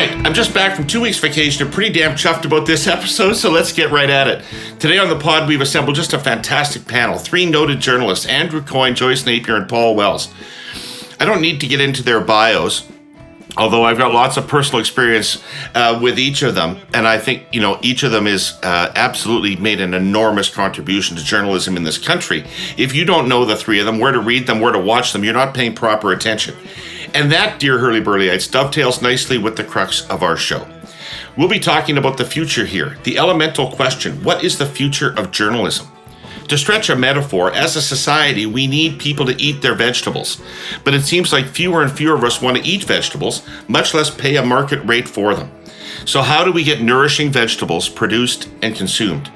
right, I'm just back from 2 weeks vacation. I'm pretty damn chuffed about this episode, so let's get right at it. Today on the pod, we've assembled just a fantastic panel. 3 noted journalists, Andrew Coyne, Joyce Napier, and Paul Wells. I don't need to get into their bios, although I've got lots of personal experience with each of them. And I think, each of them is absolutely made an enormous contribution to journalism in this country. If you don't know the 3 of them, where to read them, where to watch them, you're not paying proper attention. And that, dear Herle Burly-ites, dovetails nicely with the crux of our show. We'll be talking about the future here, the elemental question: what is the future of journalism? To stretch a metaphor, as a society, we need people to eat their vegetables. But it seems like fewer and fewer of us want to eat vegetables, much less pay a market rate for them. So how do we get nourishing vegetables produced and consumed?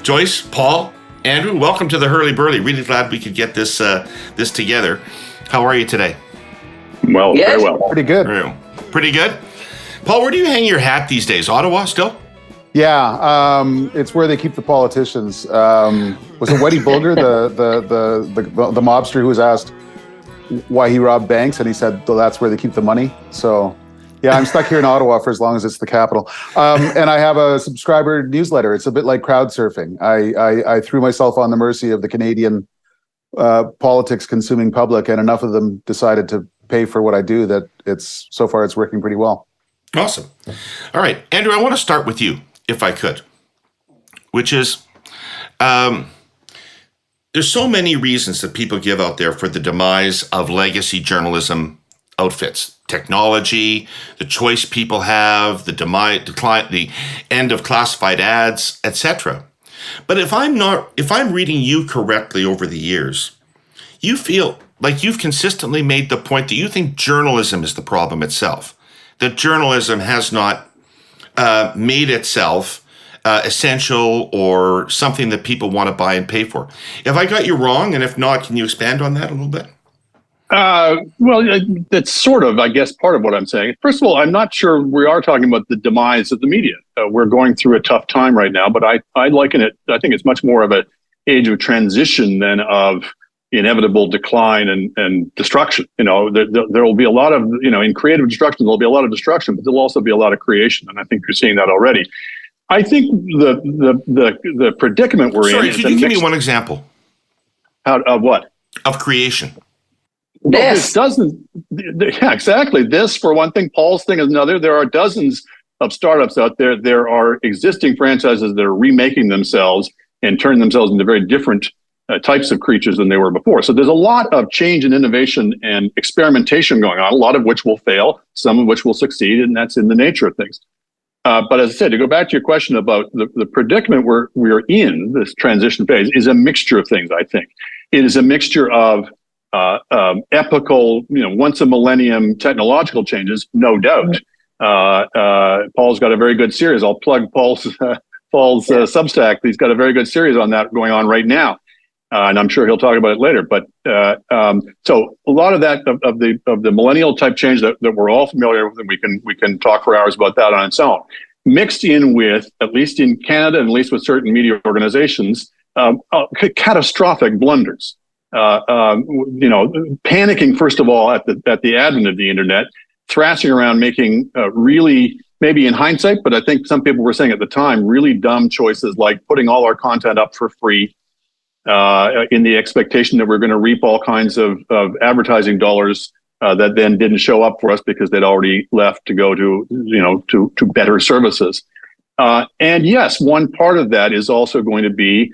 Joyce, Paul, Andrew, welcome to the Herle Burly. Really glad we could get this together. How are you today? Well, yes. Very well. Pretty good. Pretty good? Paul, where do you hang your hat these days? Ottawa still? Yeah, it's where they keep the politicians. Was it Weddy Bulger, the mobster who was asked why he robbed banks, and he said, well, that's where they keep the money. So, yeah, I'm stuck here in Ottawa for as long as it's the capital. And I have a subscriber newsletter. It's a bit like crowd surfing. I threw myself on the mercy of the Canadian politics consuming public, and enough of them decided to pay for what I do that so far it's working pretty well. Awesome. All right, Andrew, I want to start with you, if I could, which is there's so many reasons that people give out there for the demise of legacy journalism outfits. Technology, the choice people have, the end of classified ads, etc. But if I'm reading you correctly over the years, you feel like you've consistently made the point that you think journalism is the problem itself, that journalism has not made itself essential or something that people want to buy and pay for. Have I got you wrong? And if not, can you expand on that a little bit? Well, that's sort of, I guess, part of what I'm saying. First of all, I'm not sure we are talking about the demise of the media. We're going through a tough time right now, but I liken it, I think it's much more of an age of transition than of inevitable decline and destruction. There will be a lot of, in creative destruction, there'll be a lot of destruction, but there'll also be a lot of creation. And I think you're seeing that already. I think the predicament we're in. Sorry, could you give me one example? Of what? Of creation. Well, this doesn't. Yeah, exactly. This, for one thing, Paul's thing is another. There are dozens of startups out there. There are existing franchises that are remaking themselves and turning themselves into very different types of creatures than they were before. So there's a lot of change and innovation and experimentation going on, a lot of which will fail, some of which will succeed, and that's in the nature of things. But as I said, to go back to your question about the predicament we're in, this transition phase, is a mixture of things, I think. It is a mixture of epical, once a millennium technological changes, no doubt. Paul's got a very good series. I'll plug Paul's Substack. He's got a very good series on that going on right now. And I'm sure he'll talk about it later. But so a lot of that of the millennial type change that we're all familiar with, and we can talk for hours about that on its own, mixed in with, at least in Canada, and at least with certain media organizations, catastrophic blunders. Panicking first of all at the advent of the internet, thrashing around, making really, maybe in hindsight, but I think some people were saying at the time, really dumb choices like putting all our content up for free. In the expectation that we're going to reap all kinds of advertising dollars that then didn't show up for us because they'd already left to go to better services. And yes, one part of that is also going to be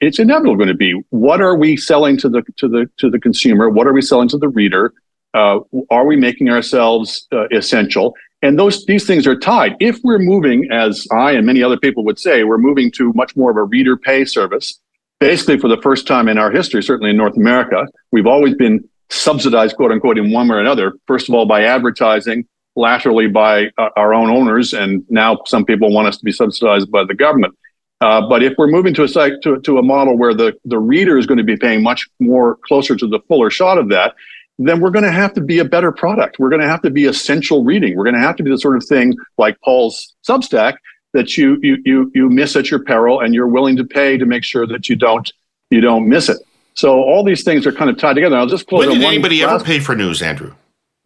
it's inevitably going to be, what are we selling to the consumer? What are we selling to the reader? Are we making ourselves essential? And these things are tied. If we're moving, as I and many other people would say, we're moving to much more of a reader pay service. Basically, for the first time in our history, certainly in North America, we've always been subsidized, quote unquote, in one way or another. First of all, by advertising, laterally by our own owners, and now some people want us to be subsidized by the government. But if we're moving to a model where the reader is going to be paying much more closer to the fuller shot of that, then we're going to have to be a better product. We're going to have to be essential reading. We're going to have to be the sort of thing like Paul's Substack that you miss at your peril, and you're willing to pay to make sure that you don't miss it. So all these things are kind of tied together. I'll just close. When did anybody ever pay for news, Andrew?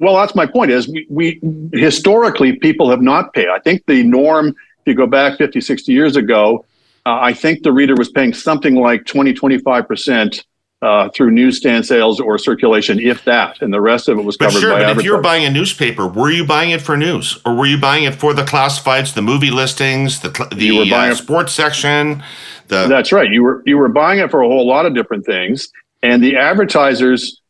Well, that's my point is we historically people have not paid. I think the norm, if you go back 50, 60 years ago, I think the reader was paying something like 25% through newsstand sales or circulation, if that, and the rest of it was covered by advertising. If you were buying a newspaper, were you buying it for news, or were you buying it for the classifieds, the movie listings, the sports section? That's right. You were buying it for a whole lot of different things, and the advertisers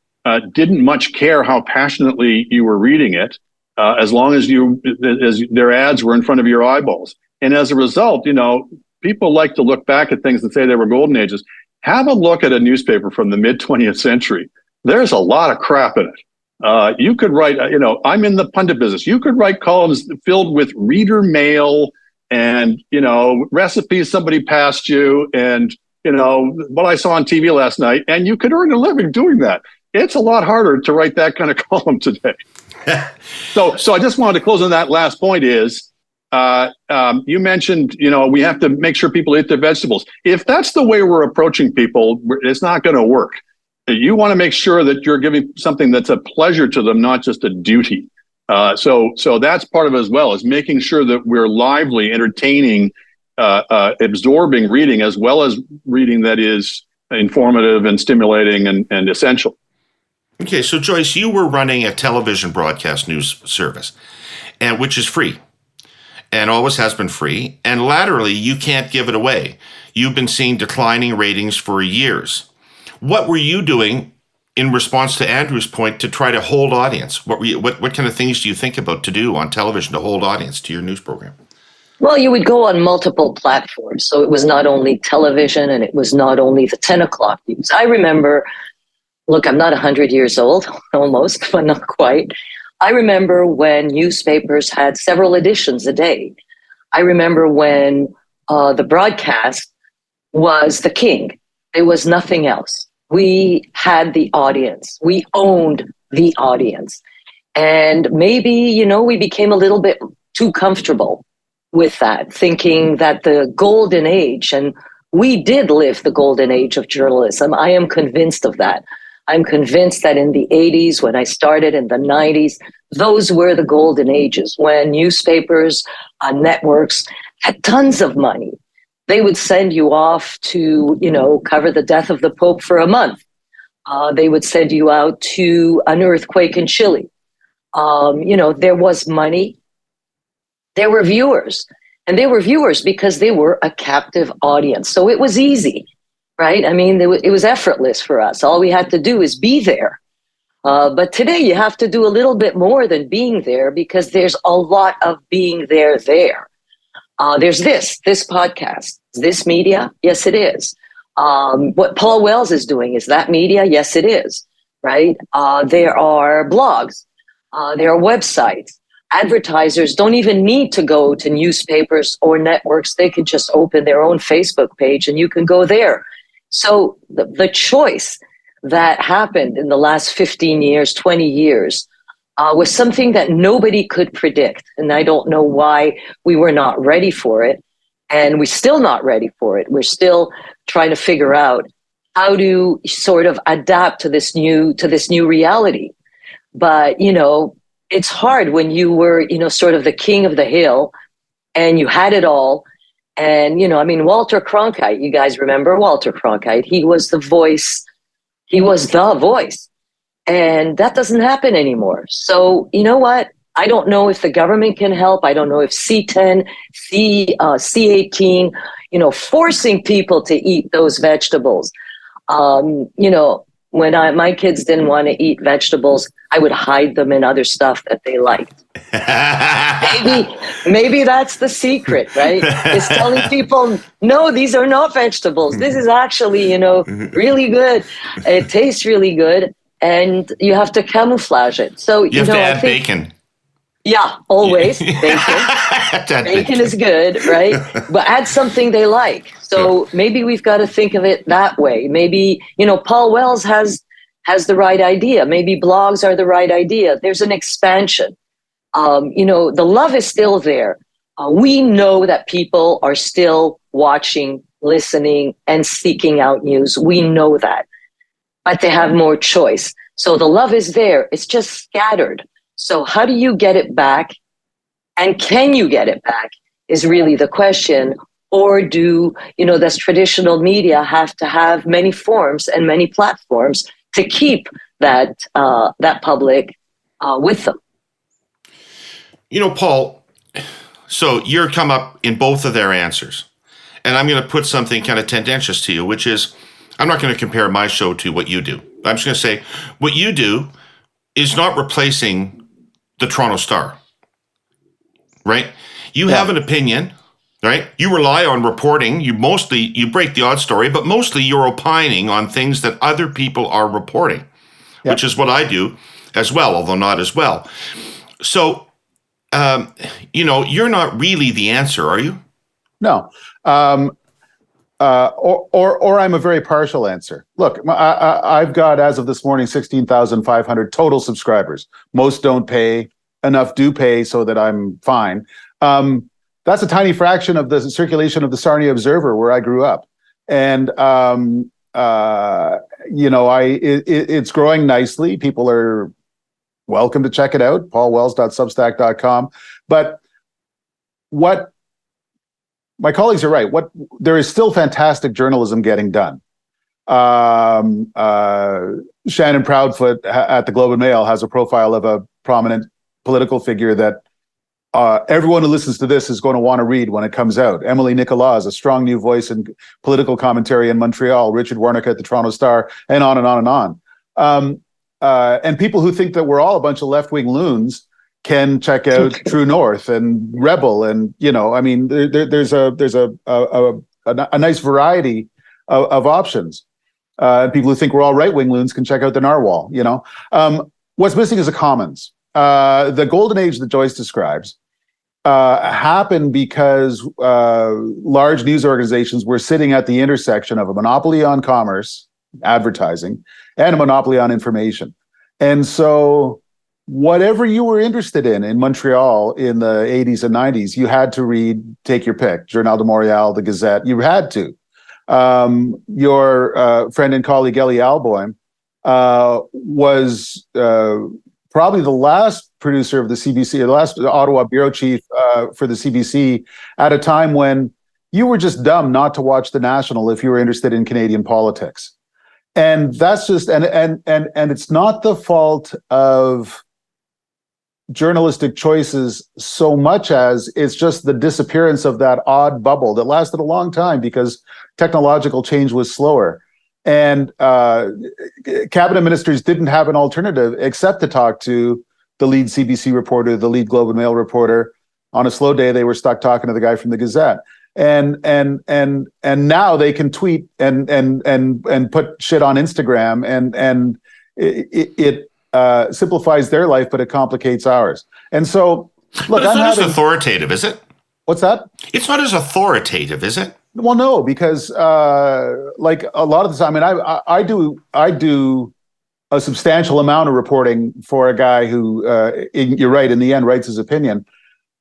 didn't much care how passionately you were reading it, as long as their ads were in front of your eyeballs. And as a result, people like to look back at things and say they were golden ages. Have a look at a newspaper from the mid-20th century. There's a lot of crap in it. You could write, I'm in the pundit business. You could write columns filled with reader mail and, recipes somebody passed you and, what I saw on TV last night. And you could earn a living doing that. It's a lot harder to write that kind of column today. So I just wanted to close on that last point is, you mentioned, we have to make sure people eat their vegetables. If that's the way we're approaching people, it's not going to work. You want to make sure that you're giving something that's a pleasure to them, not just a duty. So that's part of it as well, is making sure that we're lively, entertaining, absorbing reading, as well as reading that is informative and stimulating and essential. Okay, so Joyce, you were running a television broadcast news service, and which is free. And always has been free. And laterally, you can't give it away. You've been seeing declining ratings for years. What were you doing in response to Andrew's point to try to hold audience? What kind of things do you think about to do on television to hold audience to your news program? Well, you would go on multiple platforms. So it was not only television and it was not only the 10 o'clock news. I remember, look, I'm not 100 years old, almost, but not quite. I remember when newspapers had several editions a day. I remember when the broadcast was the king. There was nothing else. We had the audience. We owned the audience. And maybe, we became a little bit too comfortable with that, thinking that the golden age, and we did live the golden age of journalism. I am convinced of that. I'm convinced that in the 80s, when I started in the 90s, those were the golden ages when newspapers, networks had tons of money. They would send you off to, cover the death of the Pope for a month. They would send you out to an earthquake in Chile. There was money. There were viewers. And they were viewers because they were a captive audience. So it was easy. Right? I mean, it was effortless for us. All we had to do is be there. But today you have to do a little bit more than being there because there's a lot of being there. There's this podcast. Is this media? Yes, it is. What Paul Wells is doing, is that media? Yes, it is. Right? There are blogs. There are websites. Advertisers don't even need to go to newspapers or networks. They can just open their own Facebook page and you can go there. So the choice that happened in the last 15 years, 20 years, was something that nobody could predict. And I don't know why we were not ready for it. And we're still not ready for it. We're still trying to figure out how to sort of adapt to this new reality. But, it's hard when you were, sort of the king of the hill and you had it all. And, Walter Cronkite, you guys remember Walter Cronkite? He was the voice. He was the voice. And that doesn't happen anymore. So, you know what? I don't know if the government can help. I don't know if C10, C18, forcing people to eat those vegetables. When my kids didn't want to eat vegetables, I would hide them in other stuff that they liked. Maybe that's the secret, right? It's telling people, no, these are not vegetables. This is actually, really good. It tastes really good. And you have to camouflage it. So, you have to add bacon. Yeah, always. Bacon is good, right? But add something they like. So maybe we've got to think of it that way. Maybe, Paul Wells has the right idea. Maybe blogs are the right idea. There's an expansion. The love is still there. We know that people are still watching, listening, and seeking out news. We know that. But they have more choice. So the love is there. It's just scattered. So how do you get it back? And can you get it back is really the question. Or do, does traditional media have to have many forms and many platforms to keep that public with them? Paul, so you're come up in both of their answers. And I'm going to put something kind of tendentious to you, which is, I'm not going to compare my show to what you do. I'm just going to say, what you do is not replacing the Toronto Star, right? You have an opinion, right? You rely on reporting. You break the odd story, but mostly you're opining on things that other people are reporting, which is what I do as well, although not as well. So, you're not really the answer, are you? No. Or I'm a very partial answer. Look, I've got, as of this morning, 16,500 total subscribers. Most don't pay. Enough do pay so that I'm fine. That's a tiny fraction of the circulation of the Sarnia Observer, where I grew up. And, it's growing nicely. People are welcome to check it out, paulwells.substack.com. But my colleagues are right. There is still fantastic journalism getting done. Shannon Proudfoot at the Globe and Mail has a profile of a prominent political figure that everyone who listens to this is going to want to read when it comes out. Emily Nicolas, a strong new voice in political commentary in Montreal. Richard Warnock at the Toronto Star, and on and on and on. And people who think that we're all a bunch of left-wing loons can check out True North and Rebel, and there's a nice variety of options. People who think we're all right-wing loons can check out the Narwhal. What's missing is a commons. The golden age that Joyce describes happened because large news organizations were sitting at the intersection of a monopoly on commerce, advertising, and a monopoly on information, and so whatever you were interested in Montreal in the 80s and 90s, you had to read, take your pick, Journal de Montréal, the Gazette, you had to. Your friend and colleague, Ellie Alboim, was probably the last producer of the CBC, the last Ottawa bureau chief for the CBC at a time when you were just dumb not to watch The National if you were interested in Canadian politics. And that's just, and it's not the fault of journalistic choices so much as it's just the disappearance of that odd bubble that lasted a long time because technological change was slower. And cabinet ministers didn't have an alternative except to talk to the lead CBC reporter, the lead Globe and Mail reporter. On a slow day, they were stuck talking to the guy from the Gazette. And now they can tweet and put shit on Instagram, and it simplifies their life, but it complicates ours. And so, look, but it's not as authoritative, is it? What's that? It's not as authoritative, is it? Well, no, because like a lot of the time, I do a substantial amount of reporting for a guy who, you're right, in the end, writes his opinion.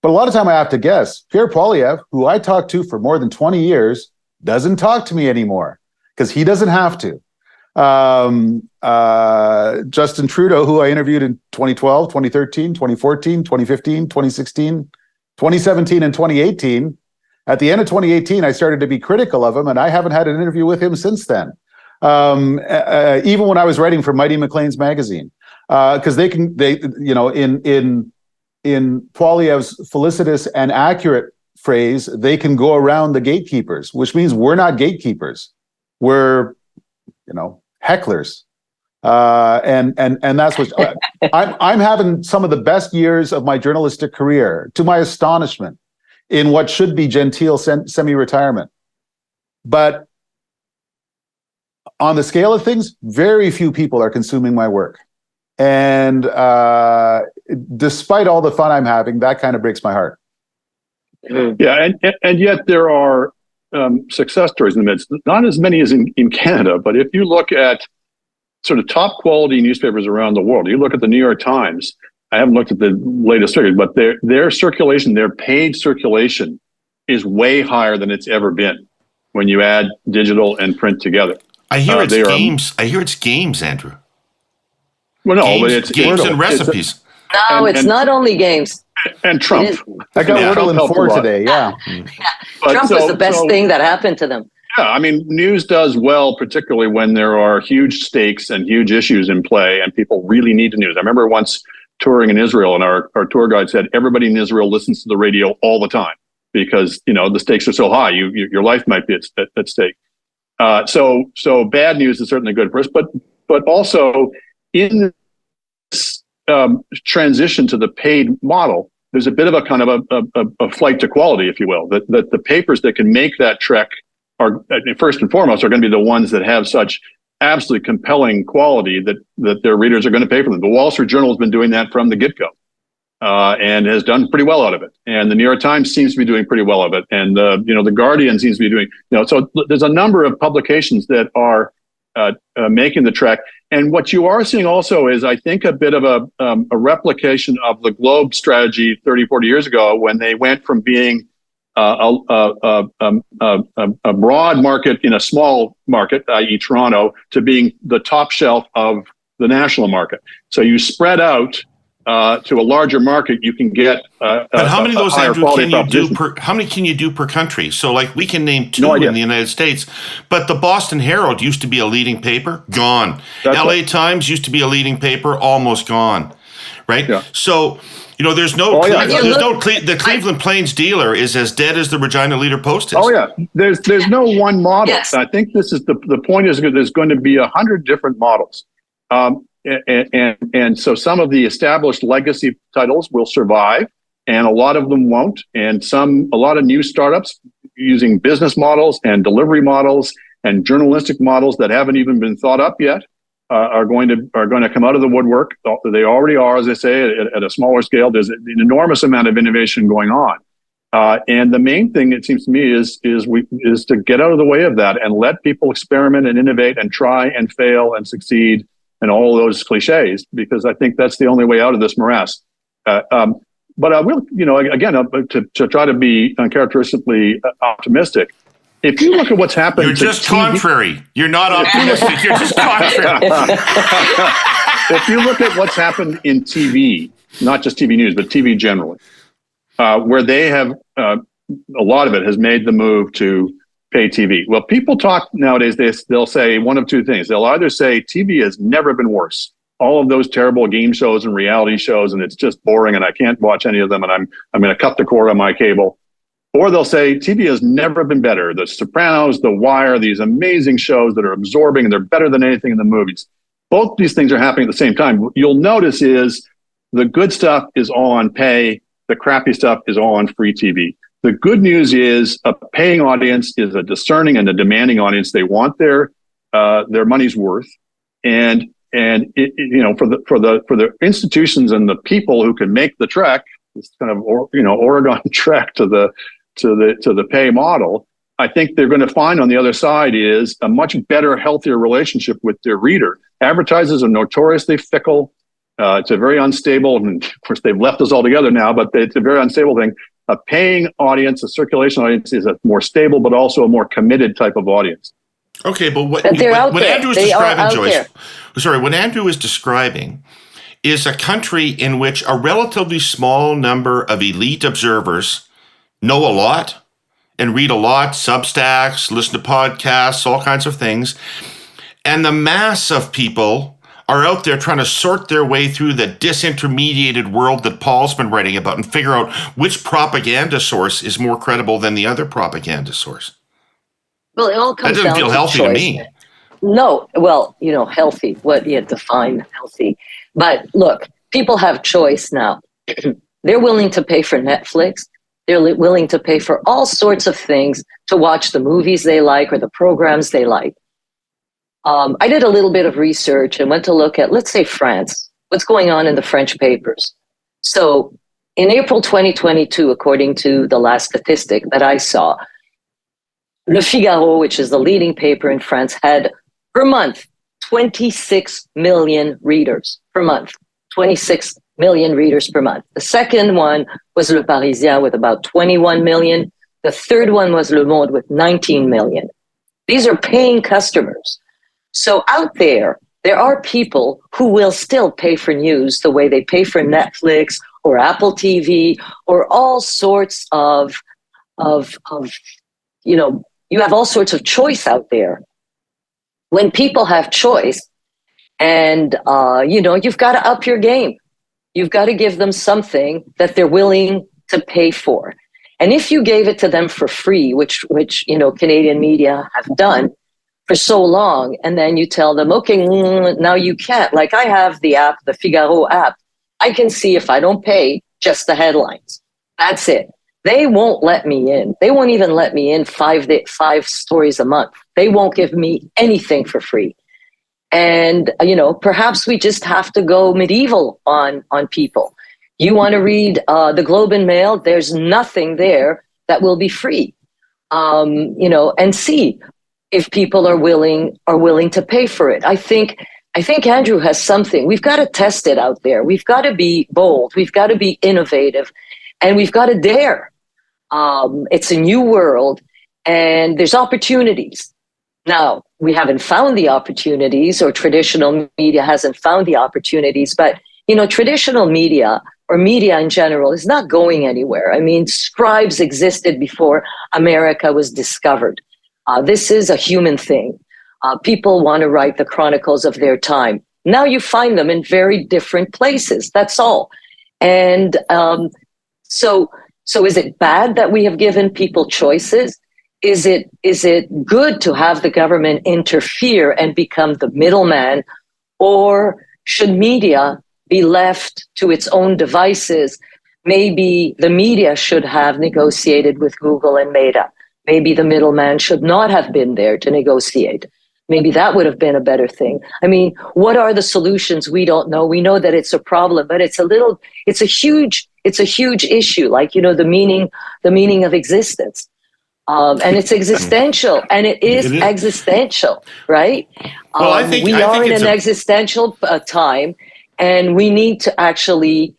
But a lot of time I have to guess. Pierre Poilievre, who I talked to for more than 20 years, doesn't talk to me anymore because he doesn't have to. Justin Trudeau, who I interviewed in 2012, 2013, 2014, 2015, 2016, 2017, and 2018. At the end of 2018, I started to be critical of him, and I haven't had an interview with him since then. Even when I was writing for Mighty McLean's magazine, because in Poilievre's felicitous and accurate phrase, they can go around the gatekeepers, which means we're not gatekeepers. We're, hecklers. And that's what I'm having some of the best years of my journalistic career, to my astonishment, in what should be genteel semi-retirement. But on the scale of things, very few people are consuming my work. And despite all the fun I'm having, that kind of breaks my heart. Yeah, and yet there are success stories in the midst. Not as many as in Canada, but if you look at sort of top quality newspapers around the world, you look at the New York Times. I haven't looked at the latest figures, but their circulation, their paid circulation, is way higher than it's ever been when you add digital and print together. I hear it's games. I hear it's games, Andrew. Well, no, games, but it's games and recipes. No, it's not only games. And Trump. I got Wordle in 4 today. Yeah. Trump was the best thing that happened to them. Yeah, I mean, news does well, particularly when there are huge stakes and huge issues in play, and people really need the news. I remember once touring in Israel, and our tour guide said everybody in Israel listens to the radio all the time because the stakes are so high. Your life might be at stake. So bad news is certainly good for us, but also in this transition to the paid model, there's a bit of a kind of a flight to quality, if you will. That the papers that can make that trek are first and foremost are going to be the ones that have such absolutely compelling quality that their readers are going to pay for them. The Wall Street Journal has been doing that from the get-go and has done pretty well out of it. And the New York Times seems to be doing pretty well of it. And the Guardian seems to be doing. So there's a number of publications that are making the trek. And what you are seeing also is, I think, a bit of a replication of the Globe strategy 30, 40 years ago when they went from being a broad market in a small market, i.e. Toronto, to being the top shelf of the national market. So you spread out to a larger market, you can get but how many of those, Andrew, can you do how many can you do per country? So like we can name 2 in the United States, but the Boston Herald used to be a leading paper, gone. LA Times used to be a leading paper, almost gone. Right? Yeah. So there's no the Cleveland Plains Dealer is as dead as the Regina Leader Post is. Oh yeah, there's no one model. Yes. I think this is the point is there's going to be 100 different models, and so some of the established legacy titles will survive, and a lot of them won't, and a lot of new startups using business models and delivery models and journalistic models that haven't even been thought up yet. Are going to come out of the woodwork. They already are, as I say, at a smaller scale. There's an enormous amount of innovation going on, and the main thing, it seems to me, is to get out of the way of that and let people experiment and innovate and try and fail and succeed and all those cliches, because I think that's the only way out of this morass. But I will, again, to try to be uncharacteristically optimistic. If you look at what's happened, you're just contrary. You're not optimistic. You're just contrary. If you look at what's happened in TV, not just TV news, but TV generally, where they have a lot of it has made the move to pay TV. Well, people talk nowadays. They'll say one of two things. They'll either say TV has never been worse. All of those terrible game shows and reality shows, and it's just boring, and I can't watch any of them, and I'm going to cut the cord on my cable. Or they'll say TV has never been better. The Sopranos, The Wire, these amazing shows that are absorbing, and they're better than anything in the movies. Both these things are happening at the same time. What you'll notice is the good stuff is all on pay. The crappy stuff is all on free TV. The good news is a paying audience is a discerning and a demanding audience. They want their money's worth, and for the institutions and the people who can make the trek, this kind of Oregon trek to the pay model, I think they're going to find on the other side is a much better, healthier relationship with their reader. Advertisers are notoriously fickle. It's a very unstable, and of course they've left us altogether now, but it's a very unstable thing. A paying audience, a circulation audience, is a more stable, but also a more committed type of audience. Okay, but what Andrew is describing, Joyce, what Andrew is describing is a country in which a relatively small number of elite observers know a lot and read a lot, Substacks, listen to podcasts, all kinds of things. And the mass of people are out there trying to sort their way through the disintermediated world that Paul's been writing about and figure out which propaganda source is more credible than the other propaganda source. Well, it all comes down to that doesn't feel healthy to me. No, well, healthy, what you define healthy. But look, people have choice now. They're willing to pay for Netflix. They're willing to pay for all sorts of things to watch the movies they like or the programs they like. I did a little bit of research and went to look at, let's say, France. What's going on in the French papers? So in April 2022, according to the last statistic that I saw, Le Figaro, which is the leading paper in France, had per month 26 million readers per month. 26 million readers per month. The second one was Le Parisien with about 21 million. The third one was Le Monde with 19 million. These are paying customers. So out there, there are people who will still pay for news the way they pay for Netflix or Apple TV or all sorts of you have all sorts of choice out there. When people have choice, and you've got to up your game. You've got to give them something that they're willing to pay for. And if you gave it to them for free, which Canadian media have done for so long, and then you tell them, okay, now you can't. Like I have the app, the Figaro app. I can see if I don't pay just the headlines. That's it. They won't let me in. They won't even let me in five stories a month. They won't give me anything for free. And, perhaps we just have to go medieval on people. You want to read the Globe and Mail, there's nothing there that will be free. And see if people are willing to pay for it. I think Andrew has something. We've got to test it out there. We've got to be bold. We've got to be innovative, and we've got to dare. It's a new world, and there's opportunities. Now, we haven't found the opportunities, or traditional media hasn't found the opportunities, but, traditional media or media in general is not going anywhere. I mean, scribes existed before America was discovered. This is a human thing. People want to write the chronicles of their time. Now you find them in very different places. That's all. And so is it bad that we have given people choices? Is it good to have the government interfere and become the middleman, or should media be left to its own devices? Maybe the media should have negotiated with Google and Meta. Maybe the middleman should not have been there to negotiate. Maybe that would have been a better thing. I mean, what are the solutions? We don't know. We know that it's a problem, but it's a huge issue. Like, the meaning of existence. And it's existential, and it is existential, right? Well, I think we are in an existential time, and we need to actually,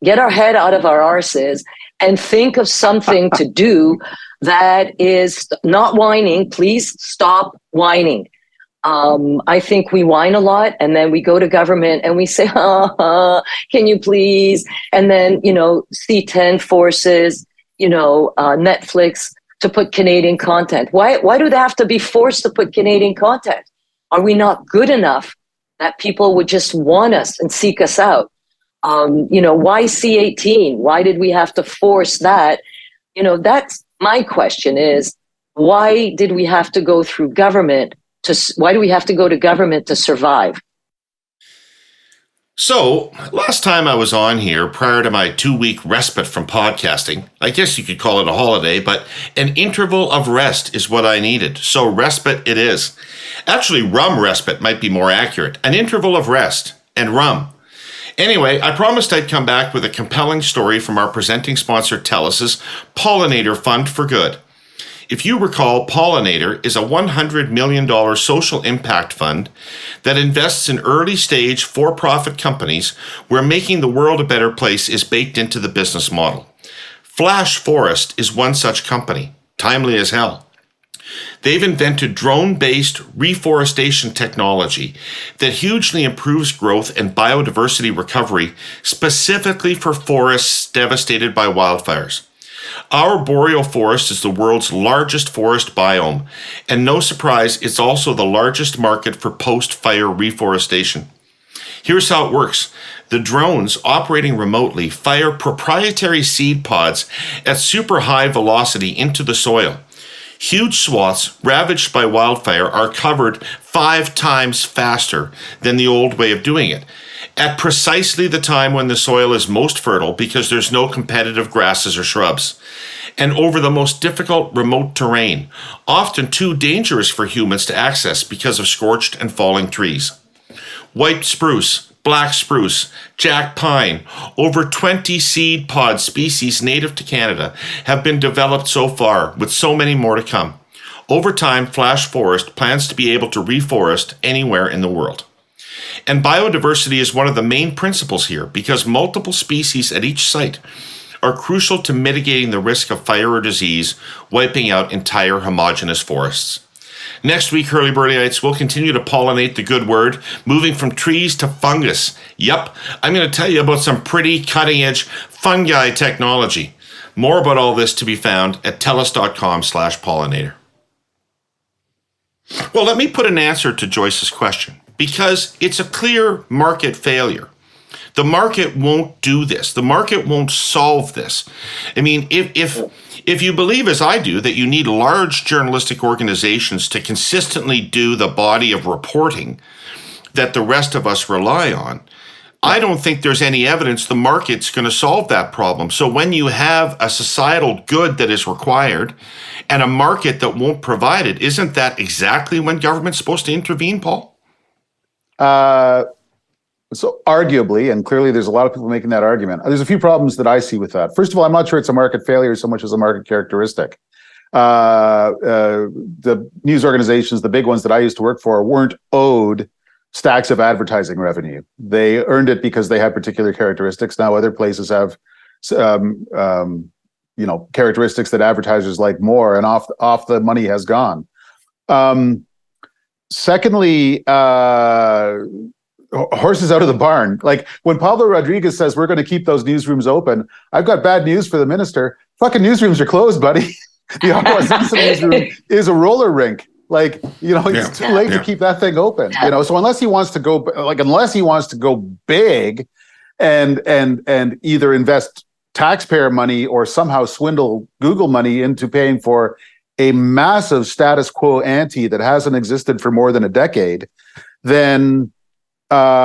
get our head out of our arses and think of something to do that is not whining. Please stop whining. I think we whine a lot, and then we go to government and we say, can you please? And then, C10 forces, Netflix to put Canadian content. Why do they have to be forced to put Canadian content? Are we not good enough that people would just want us and seek us out? Why C18? Why did we have to force that? That's my question is, why did we have to go through government why do we have to go to government to survive? So, last time I was on here, prior to my 2-week respite from podcasting, I guess you could call it a holiday, but an interval of rest is what I needed. So, respite it is. Actually, rum respite might be more accurate. An interval of rest and rum. Anyway, I promised I'd come back with a compelling story from our presenting sponsor, TELUS's Pollinator Fund for Good. If you recall, Pollinator is a $100 million social impact fund that invests in early-stage for-profit companies where making the world a better place is baked into the business model. Flash Forest is one such company, timely as hell. They've invented drone-based reforestation technology that hugely improves growth and biodiversity recovery, specifically for forests devastated by wildfires. Our boreal forest is the world's largest forest biome, and no surprise, it's also the largest market for post-fire reforestation. Here's how it works. The drones operating remotely fire proprietary seed pods at super high velocity into the soil. Huge swaths ravaged by wildfire are covered 5 times faster than the old way of doing it, at precisely the time when the soil is most fertile because there's no competitive grasses or shrubs, and over the most difficult remote terrain, often too dangerous for humans to access because of scorched and falling trees. White spruce, black spruce, jack pine, over 20 seed pod species native to Canada have been developed so far, with so many more to come. Over time, Flash Forest plans to be able to reforest anywhere in the world. And biodiversity is one of the main principles here because multiple species at each site are crucial to mitigating the risk of fire or disease, wiping out entire homogeneous forests. Next week, Herle Burly-ites will continue to pollinate the good word, moving from trees to fungus. Yep, I'm going to tell you about some pretty cutting-edge fungi technology. More about all this to be found at tellus.com/pollinator. Well, let me put an answer to Joyce's question, because it's a clear market failure. The market won't do this. The market won't solve this. I mean, if you believe, as I do, that you need large journalistic organizations to consistently do the body of reporting that the rest of us rely on, I don't think there's any evidence the market's going to solve that problem. So when you have a societal good that is required and a market that won't provide it, isn't that exactly when government's supposed to intervene, Paul? So arguably, and clearly there's a lot of people making that argument. There's a few problems that I see with that. First of all, I'm not sure it's a market failure so much as a market characteristic. The news organizations, the big ones that I used to work for, weren't owed stacks of advertising revenue. They earned it because they had particular characteristics. Now other places have, characteristics that advertisers like more, and off the money has gone. Secondly, horses out of the barn. Like when Pablo Rodriguez says we're going to keep those newsrooms open, I've got bad news for the minister. Fucking newsrooms are closed, buddy. The Ottawa Citizen newsroom is a roller rink. Like, it's too late to keep that thing open. So unless he wants to go big and either invest taxpayer money or somehow swindle Google money into paying for a massive status quo ante that hasn't existed for more than a decade, then I'm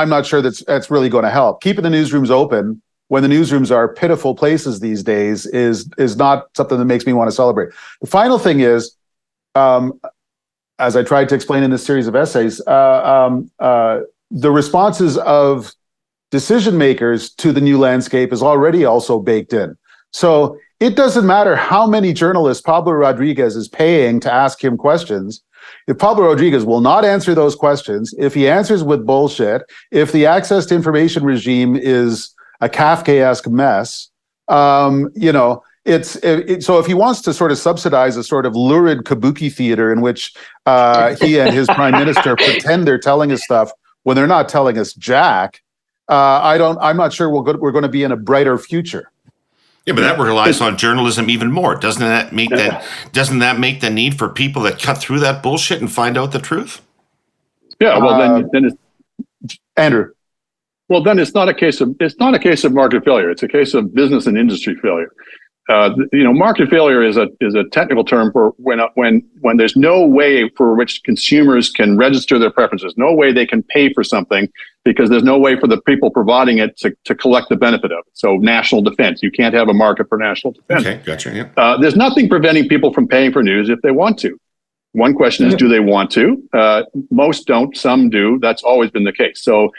not sure that's really going to help. Keeping the newsrooms open when the newsrooms are pitiful places these days is not something that makes me want to celebrate. The final thing is, as I tried to explain in this series of essays, the responses of decision makers to the new landscape is already also baked in. So it doesn't matter how many journalists Pablo Rodriguez is paying to ask him questions. If Pablo Rodriguez will not answer those questions, if he answers with bullshit, if the access to information regime is a Kafkaesque mess, so if he wants to sort of subsidize a sort of lurid kabuki theater in which he and his prime minister pretend they're telling us stuff when they're not telling us jack, I'm not sure we're going to be in a brighter future. Yeah, but that relies on journalism even more. Doesn't that make the need for people that cut through that bullshit and find out the truth? Yeah, well then it's Andrew. Well, then it's not a case of market failure. It's a case of business and industry failure. Market failure is a technical term for when there's no way for which consumers can register their preferences, no way they can pay for something because there's no way for the people providing it to collect the benefit of it. So national defense, you can't have a market for national defense. Okay, gotcha. Yeah. There's nothing preventing people from paying for news if they want to. One question is, do they want to? Most don't, some do. That's always been the case. So,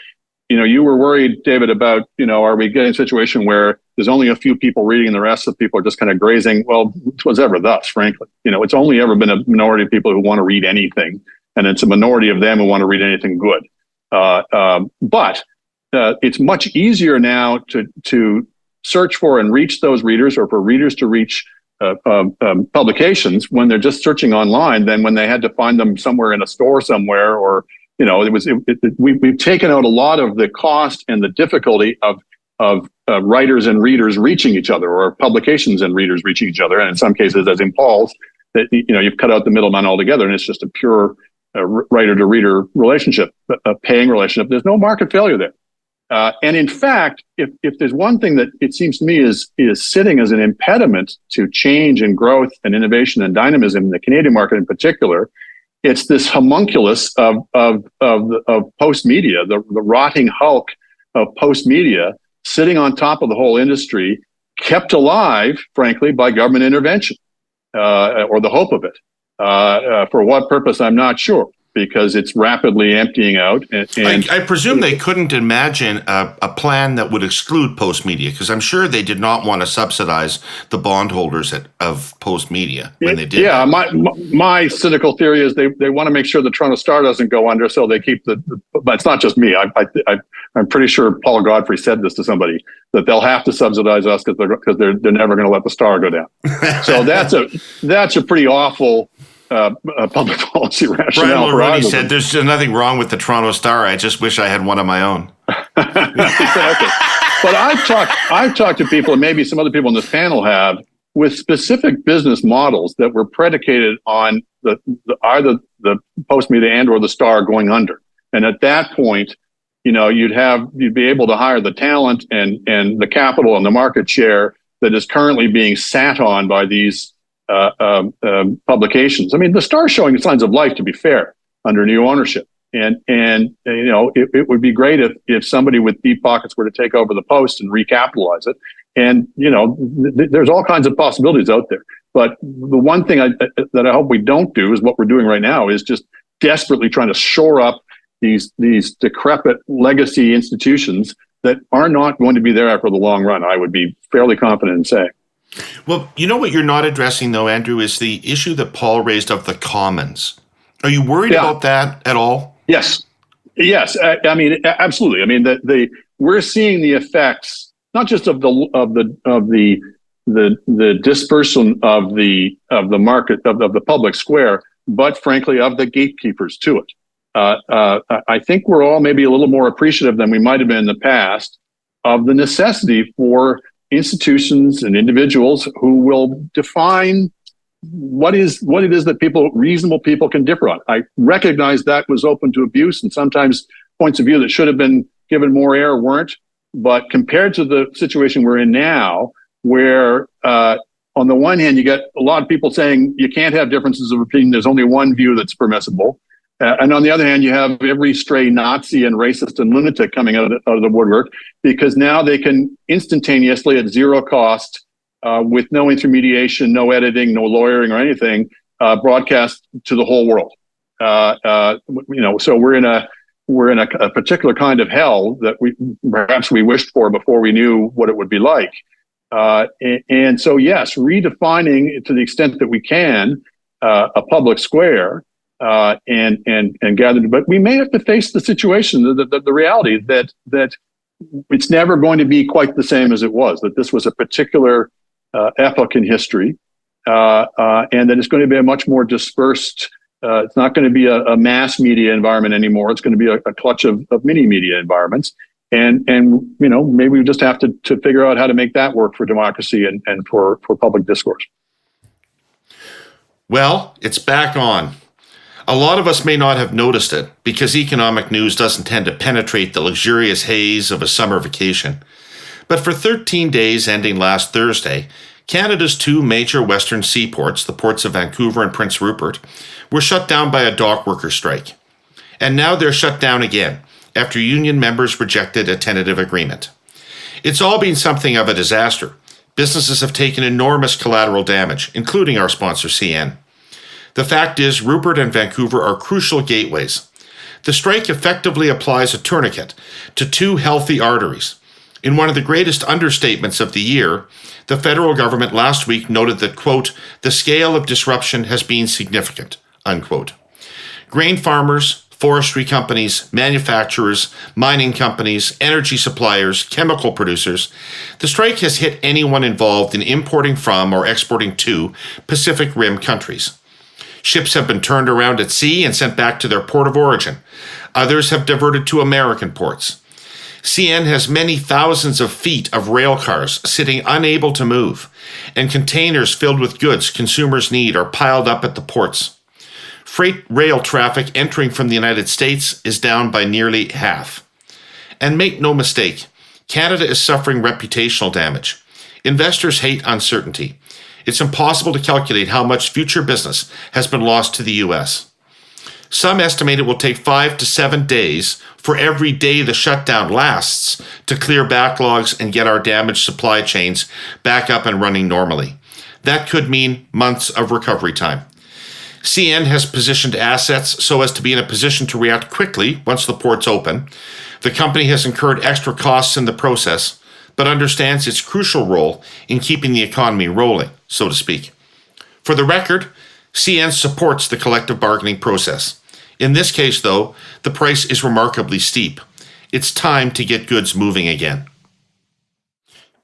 you were worried, David, about, are we getting a situation where there's only a few people reading and the rest of the people are just kind of grazing? Well, it was ever thus, frankly. It's only ever been a minority of people who want to read anything, and it's a minority of them who want to read anything good. But it's much easier now to search for and reach those readers, or for readers to reach publications when they're just searching online than when they had to find them somewhere in a store somewhere, or we've taken out a lot of the cost and the difficulty of writers and readers reaching each other, or publications and readers reaching each other. And in some cases, as in Paul's, that you've cut out the middleman altogether, and it's just a pure writer to reader relationship, a paying relationship. There's no market failure there. And in fact, if there's one thing that it seems to me is sitting as an impediment to change and growth and innovation and dynamism in the Canadian market in particular, it's this homunculus of post media, the rotting hulk of post media sitting on top of the whole industry, kept alive, frankly, by government intervention, or the hope of it. For what purpose, I'm not sure. because it's rapidly emptying out. And I presume they couldn't imagine a plan that would exclude Post Media, because I'm sure they did not want to subsidize the bondholders of Post Media when they did. Yeah, that. my cynical theory is they want to make sure the Toronto Star doesn't go under, so they keep but it's not just me. I'm pretty sure Paul Godfrey said this to somebody, that they'll have to subsidize us because they're never going to let the Star go down. So that's a pretty awful public policy rationale. Brian Mulroney said there's nothing wrong with the Toronto Star. I just wish I had one of my own. Exactly. But I've talked to people, and maybe some other people on this panel have, with specific business models that were predicated on either the Post Media and or the Star going under. And at that point, you'd be able to hire the talent and the capital and the market share that is currently being sat on by these publications. I mean, the Star is showing signs of life, to be fair, under new ownership. And it would be great if somebody with deep pockets were to take over the Post and recapitalize it. And, there's all kinds of possibilities out there. But the one thing that I hope we don't do is what we're doing right now, is just desperately trying to shore up these decrepit legacy institutions that are not going to be there for the long run. I would be fairly confident in saying. Well, you know what you're not addressing, though, Andrew, is the issue that Paul raised of the commons. Are you worried about that at all? Yes. I mean, absolutely. I mean, we're seeing the effects not just of the dispersion of the market of the public square, but frankly of the gatekeepers to it. I think we're all maybe a little more appreciative than we might have been in the past of the necessity for institutions and individuals who will define what it is that reasonable people can differ on. I recognize that was open to abuse, and sometimes points of view that should have been given more air weren't. But compared to the situation we're in now, where on the one hand, you get a lot of people saying you can't have differences of opinion, there's only one view that's permissible. And on the other hand, you have every stray Nazi and racist and lunatic coming out of the woodwork, because now they can instantaneously, at zero cost, with no intermediation, no editing, no lawyering or anything, broadcast to the whole world. So we're in a particular kind of hell that we wished for before we knew what it would be like. And so, yes, redefining to the extent that we can a public square and gather, but we may have to face the situation, the reality that it's never going to be quite the same as it was. That this was a particular epoch in history, and that it's going to be a much more dispersed. It's not going to be a mass media environment anymore. It's going to be a clutch of mini media environments. And maybe we just have to figure out how to make that work for democracy and for public discourse. Well, it's back on. A lot of us may not have noticed it because economic news doesn't tend to penetrate the luxurious haze of a summer vacation. But for 13 days ending last Thursday, Canada's two major western seaports, the ports of Vancouver and Prince Rupert, were shut down by a dock worker strike. And now they're shut down again after union members rejected a tentative agreement. It's all been something of a disaster. Businesses have taken enormous collateral damage, including our sponsor CN. The fact is, Rupert and Vancouver are crucial gateways. The strike effectively applies a tourniquet to two healthy arteries. In one of the greatest understatements of the year, the federal government last week noted that, quote, the scale of disruption has been significant, unquote. Grain farmers, forestry companies, manufacturers, mining companies, energy suppliers, chemical producers, the strike has hit anyone involved in importing from or exporting to Pacific Rim countries. Ships have been turned around at sea and sent back to their port of origin. Others have diverted to American ports. CN has many thousands of feet of rail cars sitting unable to move, and containers filled with goods consumers need are piled up at the ports. Freight rail traffic entering from the United States is down by nearly half. And make no mistake, Canada is suffering reputational damage. Investors hate uncertainty. It's impossible to calculate how much future business has been lost to the U.S. Some estimate it will take 5 to 7 days for every day the shutdown lasts to clear backlogs and get our damaged supply chains back up and running normally. That could mean months of recovery time. CN has positioned assets so as to be in a position to react quickly once the ports open. The company has incurred extra costs in the process, but understands its crucial role in keeping the economy rolling, so to speak. For the record, CN supports the collective bargaining process. In this case, though, the price is remarkably steep. It's time to get goods moving again.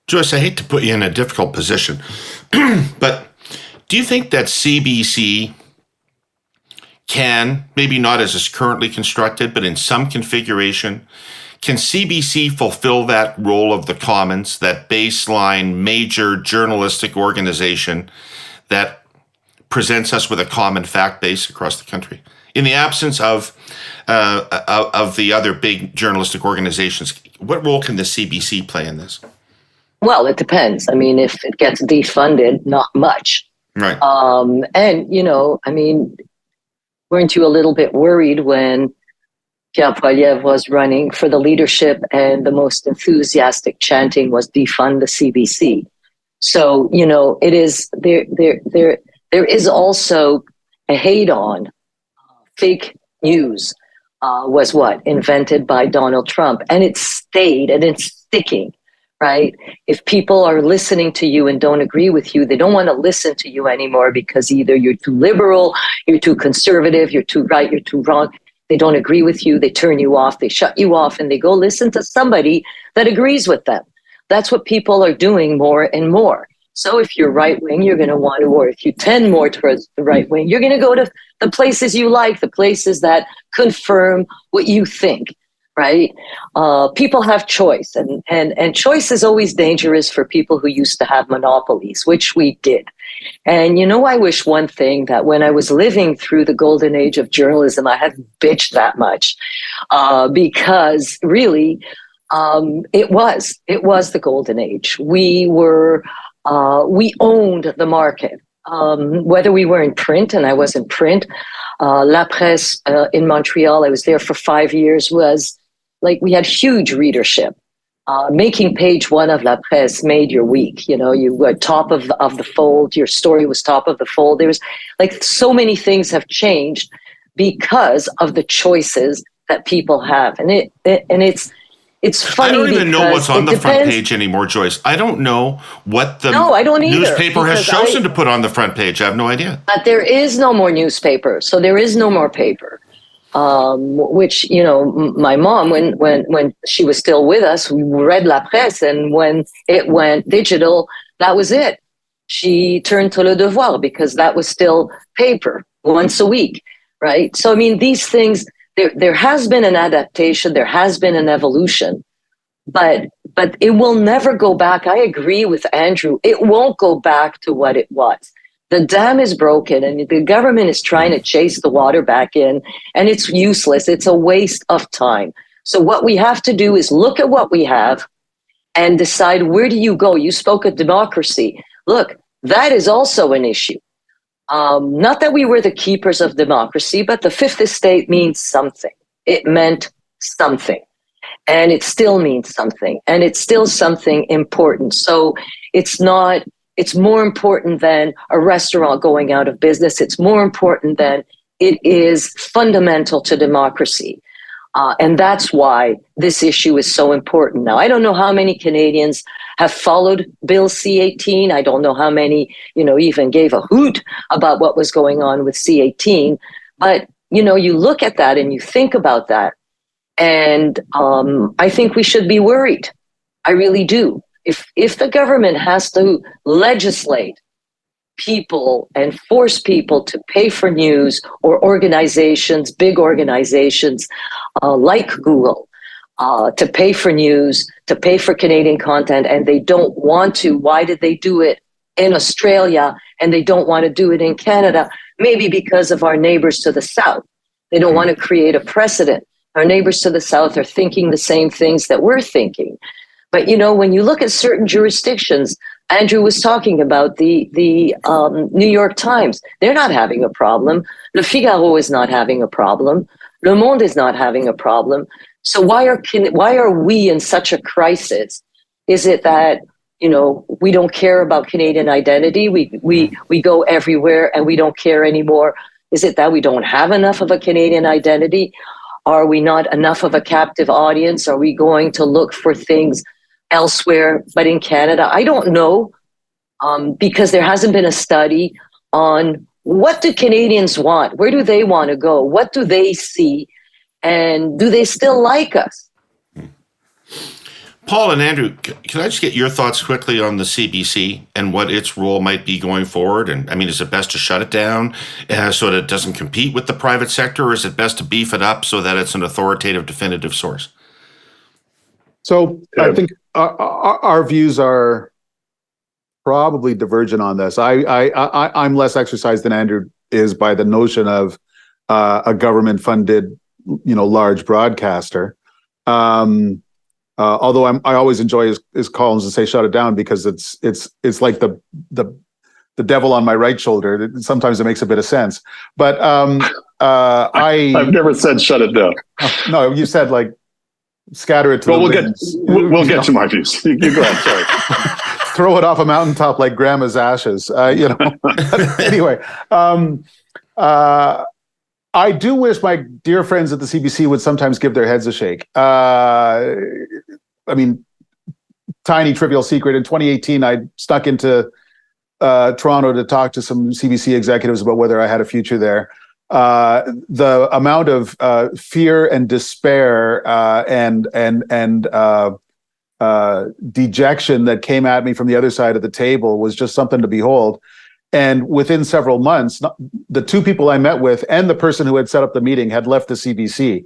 Joyce, I hate to put you in a difficult position, but do you think that CBC can, maybe not as it's currently constructed, but in some configuration, can CBC fulfill that role of the Commons, that baseline major journalistic organization that presents us with a common fact base across the country? In the absence of the other big journalistic organizations, what role can the CBC play in this? Well, it depends. I mean, if it gets defunded, not much. Right. And, weren't you a little bit worried when Pierre Poilievre was running for the leadership and the most enthusiastic chanting was defund the CBC? So, it is there is also a hate on fake news was invented by Donald Trump, and it stayed and it's sticking. Right? If people are listening to you and don't agree with you, they don't want to listen to you anymore because either you're too liberal, you're too conservative, you're too right, you're too wrong. They don't agree with you. They turn you off. They shut you off and they go listen to somebody that agrees with them. That's what people are doing more and more. So if you're right wing, you're going to want to, or if you tend more towards the right wing, you're going to go to the places you like, the places that confirm what you think. Right? People have choice, and choice is always dangerous for people who used to have monopolies, which we did. And I wish one thing, that when I was living through the golden age of journalism, I hadn't bitched that much, because really, it was the golden age. We owned the market, whether we were in print, and I was in print. La Presse in Montreal, I was there for 5 years, was like we had huge readership. Making page one of La Presse made your week. You were top of the fold. Your story was top of the fold. There was so many things have changed because of the choices that people have, and it's funny. I don't even know what's on the front page anymore, Joyce. I don't know what the newspaper has chosen to put on the front page. I have no idea. But there is no more newspaper, so there is no more paper. Which, my mom, when she was still with us, we read La Presse, and when it went digital, that was it. She turned to Le Devoir because that was still paper once a week, right? So, these things, there has been an adaptation, there has been an evolution, but it will never go back. I agree with Andrew. It won't go back to what it was. The dam is broken and the government is trying to chase the water back in, and it's useless. It's a waste of time. So what we have to do is look at what we have and decide, where do you go? You spoke of democracy. Look, that is also an issue. Not that we were the keepers of democracy, but the Fifth Estate means something. It meant something. And it still means something. And it's still something important. So it's more important than a restaurant going out of business. It's more important than it is fundamental to democracy. And that's why this issue is so important. Now, I don't know how many Canadians have followed Bill C-18. I don't know how many, even gave a hoot about what was going on with C-18. But, you look at that and you think about that. And I think we should be worried. I really do. If the government has to legislate people and force people to pay for news, or organizations, big organizations like Google, to pay for news, to pay for Canadian content, and they don't want to, why did they do it in Australia and they don't want to do it in Canada? Maybe because of our neighbors to the south. They don't want to create a precedent. Our neighbors to the south are thinking the same things that we're thinking. But, when you look at certain jurisdictions, Andrew was talking about the New York Times. They're not having a problem. Le Figaro is not having a problem. Le Monde is not having a problem. So why are we in such a crisis? Is it that, we don't care about Canadian identity? We go everywhere and we don't care anymore Is it that we don't have enough of a Canadian identity? Are we not enough of a captive audience? Are we going to look for things elsewhere but in Canada? I don't know, because there hasn't been a study on what do Canadians want? Where do they want to go? What do they see? And do they still like us? Paul and Andrew, can I just get your thoughts quickly on the CBC and what its role might be going forward? And I mean, is it best to shut it down so that it doesn't compete with the private sector, or is it best to beef it up so that it's an authoritative, definitive source? So I think our views are probably divergent on this. I'm less exercised than Andrew is by the notion of a government-funded, large broadcaster. Although I always enjoy his columns and say shut it down, because it's like the devil on my right shoulder. Sometimes it makes a bit of sense. But I've never said shut it down. No, you said like scatter it to the winds. We'll get to my views. You go ahead. Sorry. Throw it off a mountaintop like grandma's ashes. Anyway. I do wish my dear friends at the CBC would sometimes give their heads a shake. I mean, tiny trivial secret. In 2018, I snuck into Toronto to talk to some CBC executives about whether I had a future there. The amount of fear and despair and dejection that came at me from the other side of the table was just something to behold. And within several months, the two people I met with and the person who had set up the meeting had left the CBC.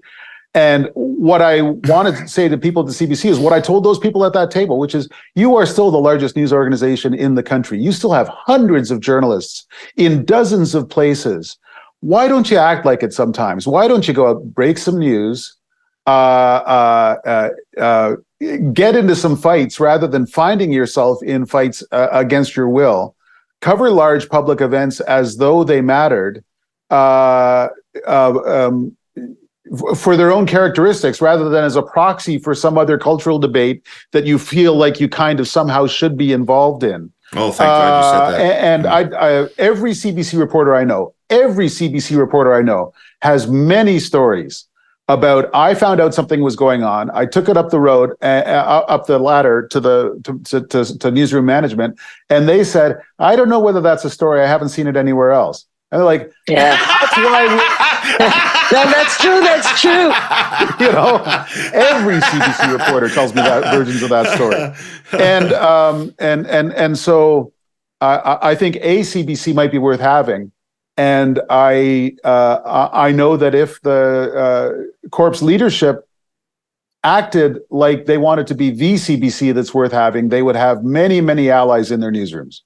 And what I wanted to say to people at the CBC is what I told those people at that table, which is, you are still the largest news organization in the country. You still have hundreds of journalists in dozens of places. Why don't you act like it sometimes? Why don't you go out, break some news, get into some fights rather than finding yourself in fights against your will? Cover large public events as though they mattered for their own characteristics, rather than as a proxy for some other cultural debate that you feel like you kind of somehow should be involved in. Oh, thank God you said that. And every CBC reporter I know has many stories about, I found out something was going on. I took it up the road, up the ladder to newsroom management, and they said, "I don't know whether that's a story. I haven't seen it anywhere else." And they're like, "Yeah, that's why." That's true. Every CBC reporter tells me that versions of that story, and so I think a CBC might be worth having. And I know that if the Corp's leadership acted like they wanted to be the CBC that's worth having, they would have many, many allies in their newsrooms.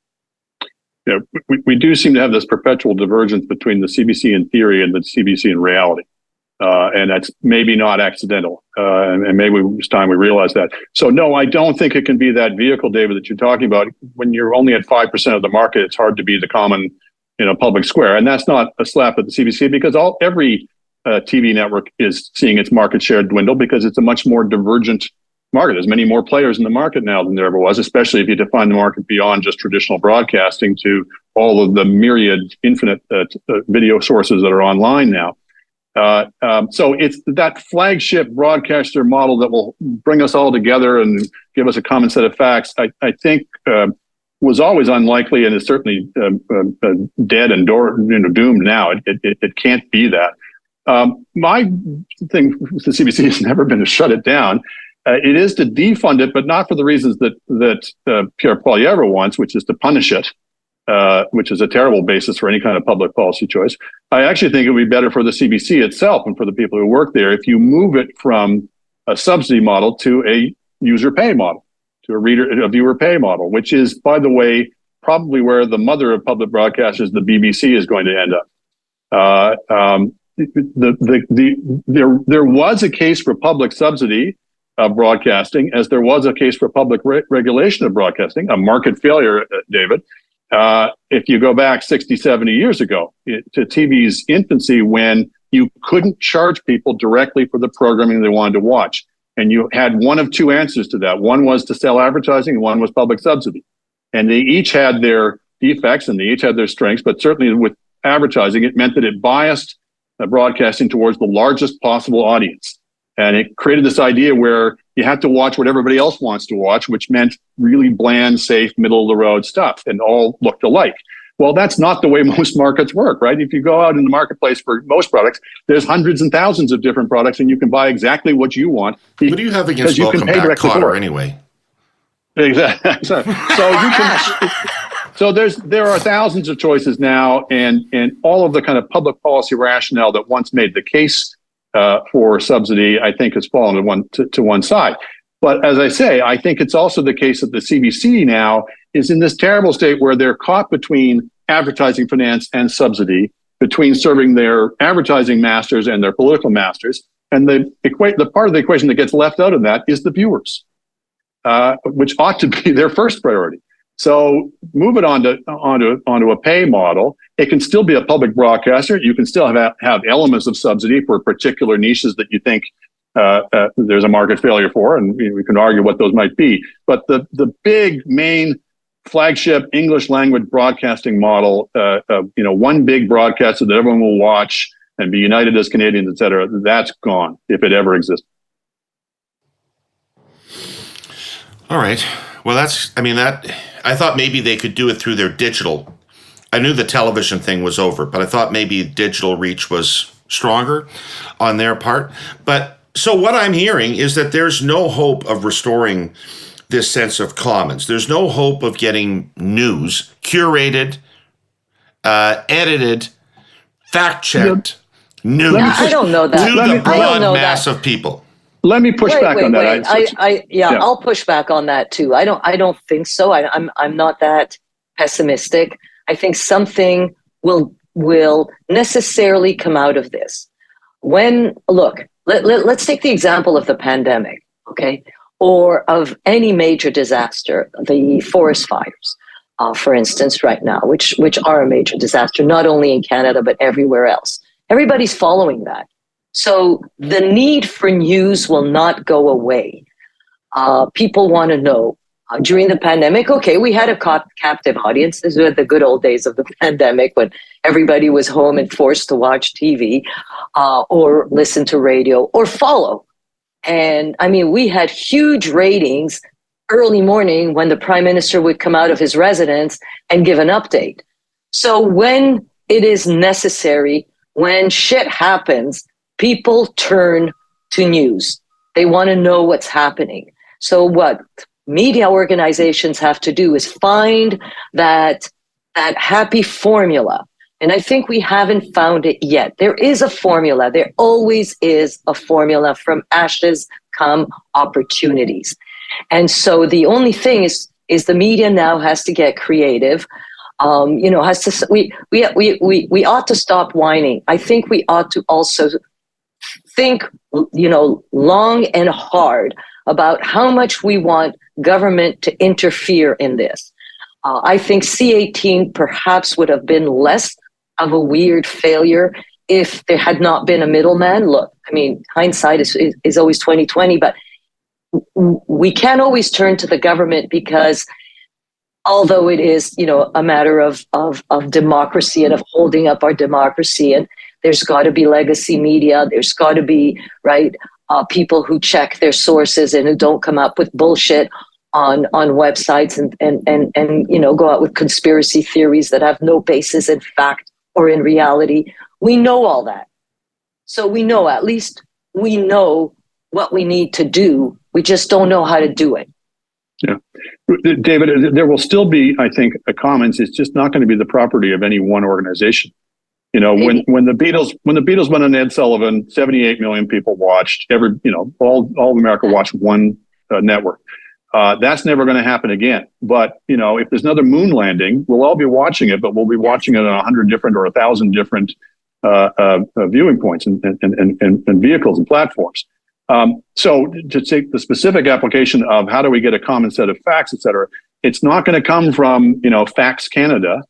Yeah, we do seem to have this perpetual divergence between the CBC in theory and the CBC in reality. And that's maybe not accidental. And maybe it's time we realize that. So no, I don't think it can be that vehicle, David, that you're talking about. When you're only at 5% of the market, it's hard to be the common public square. And that's not a slap at the CBC, because every TV network is seeing its market share dwindle, because it's a much more divergent market. There's many more players in the market now than there ever was, especially if you define the market beyond just traditional broadcasting to all of the myriad, infinite video sources that are online now. So it's that flagship broadcaster model that will bring us all together and give us a common set of facts, I think, was always unlikely, and is certainly dead and doomed now. It can't be that. My thing with the CBC has never been to shut it down. It is to defund it, but not for the reasons that Pierre Poilievre wants, which is to punish it, which is a terrible basis for any kind of public policy choice. I actually think it would be better for the CBC itself and for the people who work there if you move it from a subsidy model to a user pay model, to a viewer pay model, which is, by the way, probably where the mother of public broadcasters, the BBC, is going to end up. There was a case for public subsidy of broadcasting, as there was a case for public regulation of broadcasting, a market failure, David. If you go back 60, 70 years ago to TV's infancy, when you couldn't charge people directly for the programming they wanted to watch. And you had one of two answers to that. One was to sell advertising, and one was public subsidy. And they each had their defects and they each had their strengths, but certainly with advertising, it meant that it biased broadcasting towards the largest possible audience. And it created this idea where you have to watch what everybody else wants to watch, which meant really bland, safe, middle-of-the-road stuff, and all looked alike. Well, that's not the way most markets work, right? If you go out in the marketplace for most products, there's hundreds and thousands of different products, and you can buy exactly what you want. What do you have against Welcome Back, Cotter, anyway? Exactly. So you can. So there are thousands of choices now, and all of the kind of public policy rationale that once made the case for subsidy, I think, has fallen to one side. But as I say, I think it's also the case that the CBC now is in this terrible state where they're caught between advertising finance and subsidy, between serving their advertising masters and their political masters. And the part of the equation that gets left out of that is the viewers, which ought to be their first priority. So move it onto a pay model. It can still be a public broadcaster. You can still have elements of subsidy for particular niches that you think there's a market failure for, and we can argue what those might be. But the big main flagship English language broadcasting model, one big broadcaster that everyone will watch and be united as Canadians, et cetera, that's gone if it ever exists. All right. Well, I thought maybe they could do it through their digital. I knew the television thing was over, but I thought maybe digital reach was stronger on their part. But so what I'm hearing is that there's no hope of restoring this sense of commons. There's no hope of getting news curated, edited, fact-checked news I don't know that. to the broad mass of people. Let me push back on that. I'll push back on that too. I don't think so. I'm not that pessimistic. I think something will necessarily come out of this. Let's take the example of the pandemic, okay, or of any major disaster, the forest fires, for instance, right now, which are a major disaster, not only in Canada but everywhere else. Everybody's following that. So the need for news will not go away. People want to know. During the pandemic, okay, we had a captive audience. This was the good old days of the pandemic when everybody was home and forced to watch TV or listen to radio or follow. And I mean, we had huge ratings early morning when the Prime Minister would come out of his residence and give an update. So when it is necessary, when shit happens, people turn to news. They want to know what's happening. So what media organizations have to do is find that happy formula. And I think we haven't found it yet. There is a formula. There always is a formula. From ashes come opportunities. And so the only thing is the media now has to get creative. We ought to stop whining. I think we ought to also think, long and hard about how much we want government to interfere in this. I think C-18 perhaps would have been less of a weird failure if there had not been a middleman. Look, I mean, hindsight is always 20/20, but we can't always turn to the government because although it is, a matter of democracy and of holding up our democracy, and there's got to be legacy media, there's got to be, people who check their sources and who don't come up with bullshit on websites and go out with conspiracy theories that have no basis in fact or in reality. We know all that. So we know what we need to do. We just don't know how to do it. Yeah. David, there will still be, I think, a commons. It's just not going to be the property of any one organization. When the Beatles went on Ed Sullivan, 78 million people watched. All of America watched one network. That's never going to happen again. But if there's another moon landing, we'll all be watching it, but we'll be watching it on 100 different or 1,000 different viewing points and vehicles and platforms. So to take the specific application of how do we get a common set of facts, et cetera, it's not going to come from Facts Canada.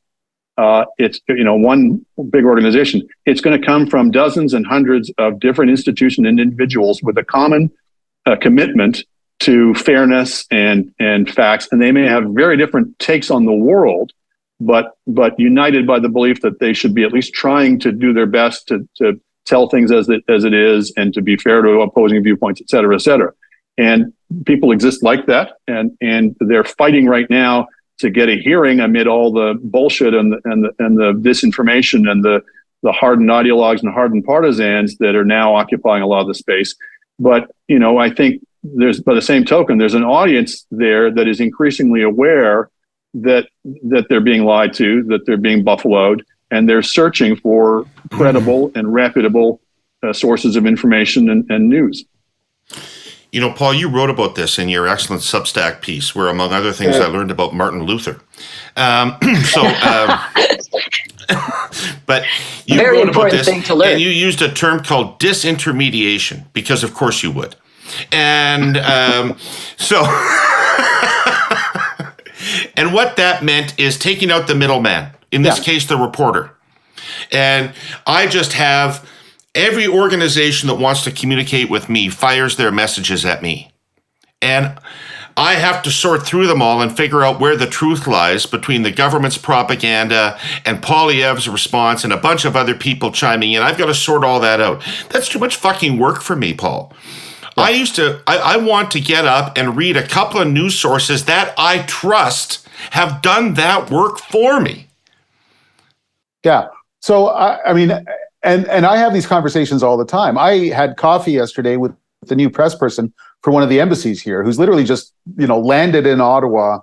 It's one big organization. It's going to come from dozens and hundreds of different institutions and individuals with a common commitment to fairness and facts, and they may have very different takes on the world, but united by the belief that they should be at least trying to do their best to tell things as it is, and to be fair to opposing viewpoints, et cetera, et cetera. And people exist like that, and they're fighting right now to get a hearing amid all the bullshit and the disinformation and the hardened ideologues and hardened partisans that are now occupying a lot of the space. But I think there's, by the same token, there's an audience there that is increasingly aware that they're being lied to, that they're being buffaloed, and they're searching for credible and reputable sources of information and news. Paul, you wrote about this in your excellent Substack piece, where, among other things, I learned about Martin Luther. But you Very wrote about important this, thing to learn. and you used a term called disintermediation, because of course you would. And and what that meant is taking out the middleman, in this case, the reporter. And I just have every organization that wants to communicate with me fires their messages at me. And I have to sort through them all and figure out where the truth lies between the government's propaganda and Poilievre's response and a bunch of other people chiming in. I've got to sort all that out. That's too much fucking work for me, Paul. I want to get up and read a couple of news sources that I trust have done that work for me. Yeah. So, I mean, and I have these conversations all the time. I had coffee yesterday with the new press person for one of the embassies here, who's literally just, landed in Ottawa,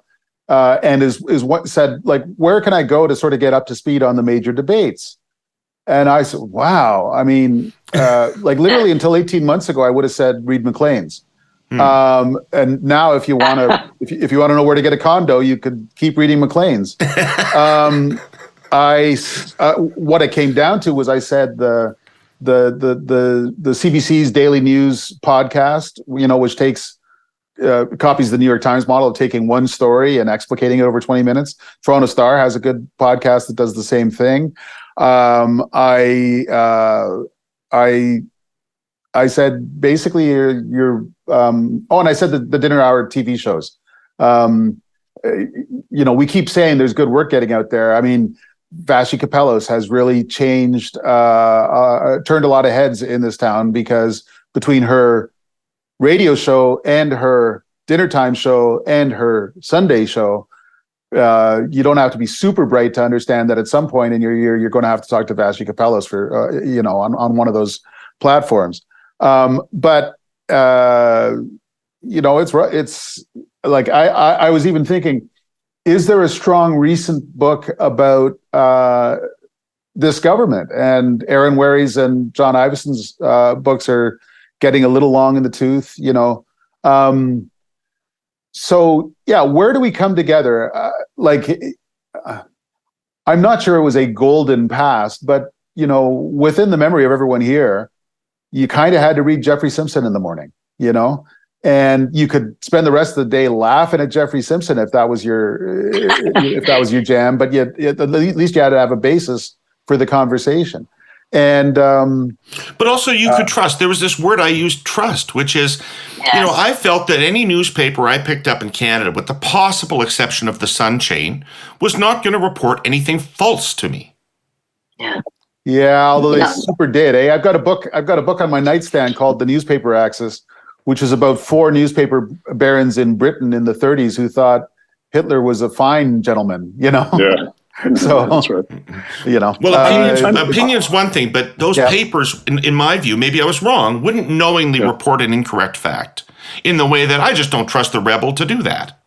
and is what said, like, where can I go to sort of get up to speed on the major debates? And I said, wow. I mean, like literally until 18 months ago, I would have said read McLean's. And now, if you want to, if you want to know where to get a condo, you could keep reading McLean's. What it came down to was I said the CBC's Daily News podcast, which takes copies of the New York Times model of taking one story and explicating it over 20 minutes. Toronto Star has a good podcast that does the same thing. I said basically you're and I said the dinner hour TV shows. We keep saying there's good work getting out there. I mean, Vashi Kapelos has really changed, turned a lot of heads in this town, because between her radio show and her dinner time show and her Sunday show, you don't have to be super bright to understand that at some point in your year, you're going to have to talk to Vashi Kapelos for, on one of those platforms. But it's like, I was even thinking, is there a strong recent book about this government? And Aaron Wary's and John Iveson's books are getting a little long in the tooth, So where do we come together? I'm not sure it was a golden past, but within the memory of everyone here, you kind of had to read Jeffrey Simpson in the morning, and you could spend the rest of the day laughing at Jeffrey Simpson if that was your jam. But yet, at least you had to have a basis for the conversation. And but also you could trust. There was this word I used, trust, which is, I felt that any newspaper I picked up in Canada, with the possible exception of the Sun chain, was not going to report anything false to me. Yeah, although they super did. I've got a book on my nightstand called The Newspaper Axis, which is about 4 newspaper barons in Britain in the 30s who thought Hitler was a fine gentleman, Yeah. So that's right. Well, opinion's one thing, but those papers, in my view, maybe I was wrong, wouldn't knowingly report an incorrect fact in the way that I just don't trust the Rebel to do that.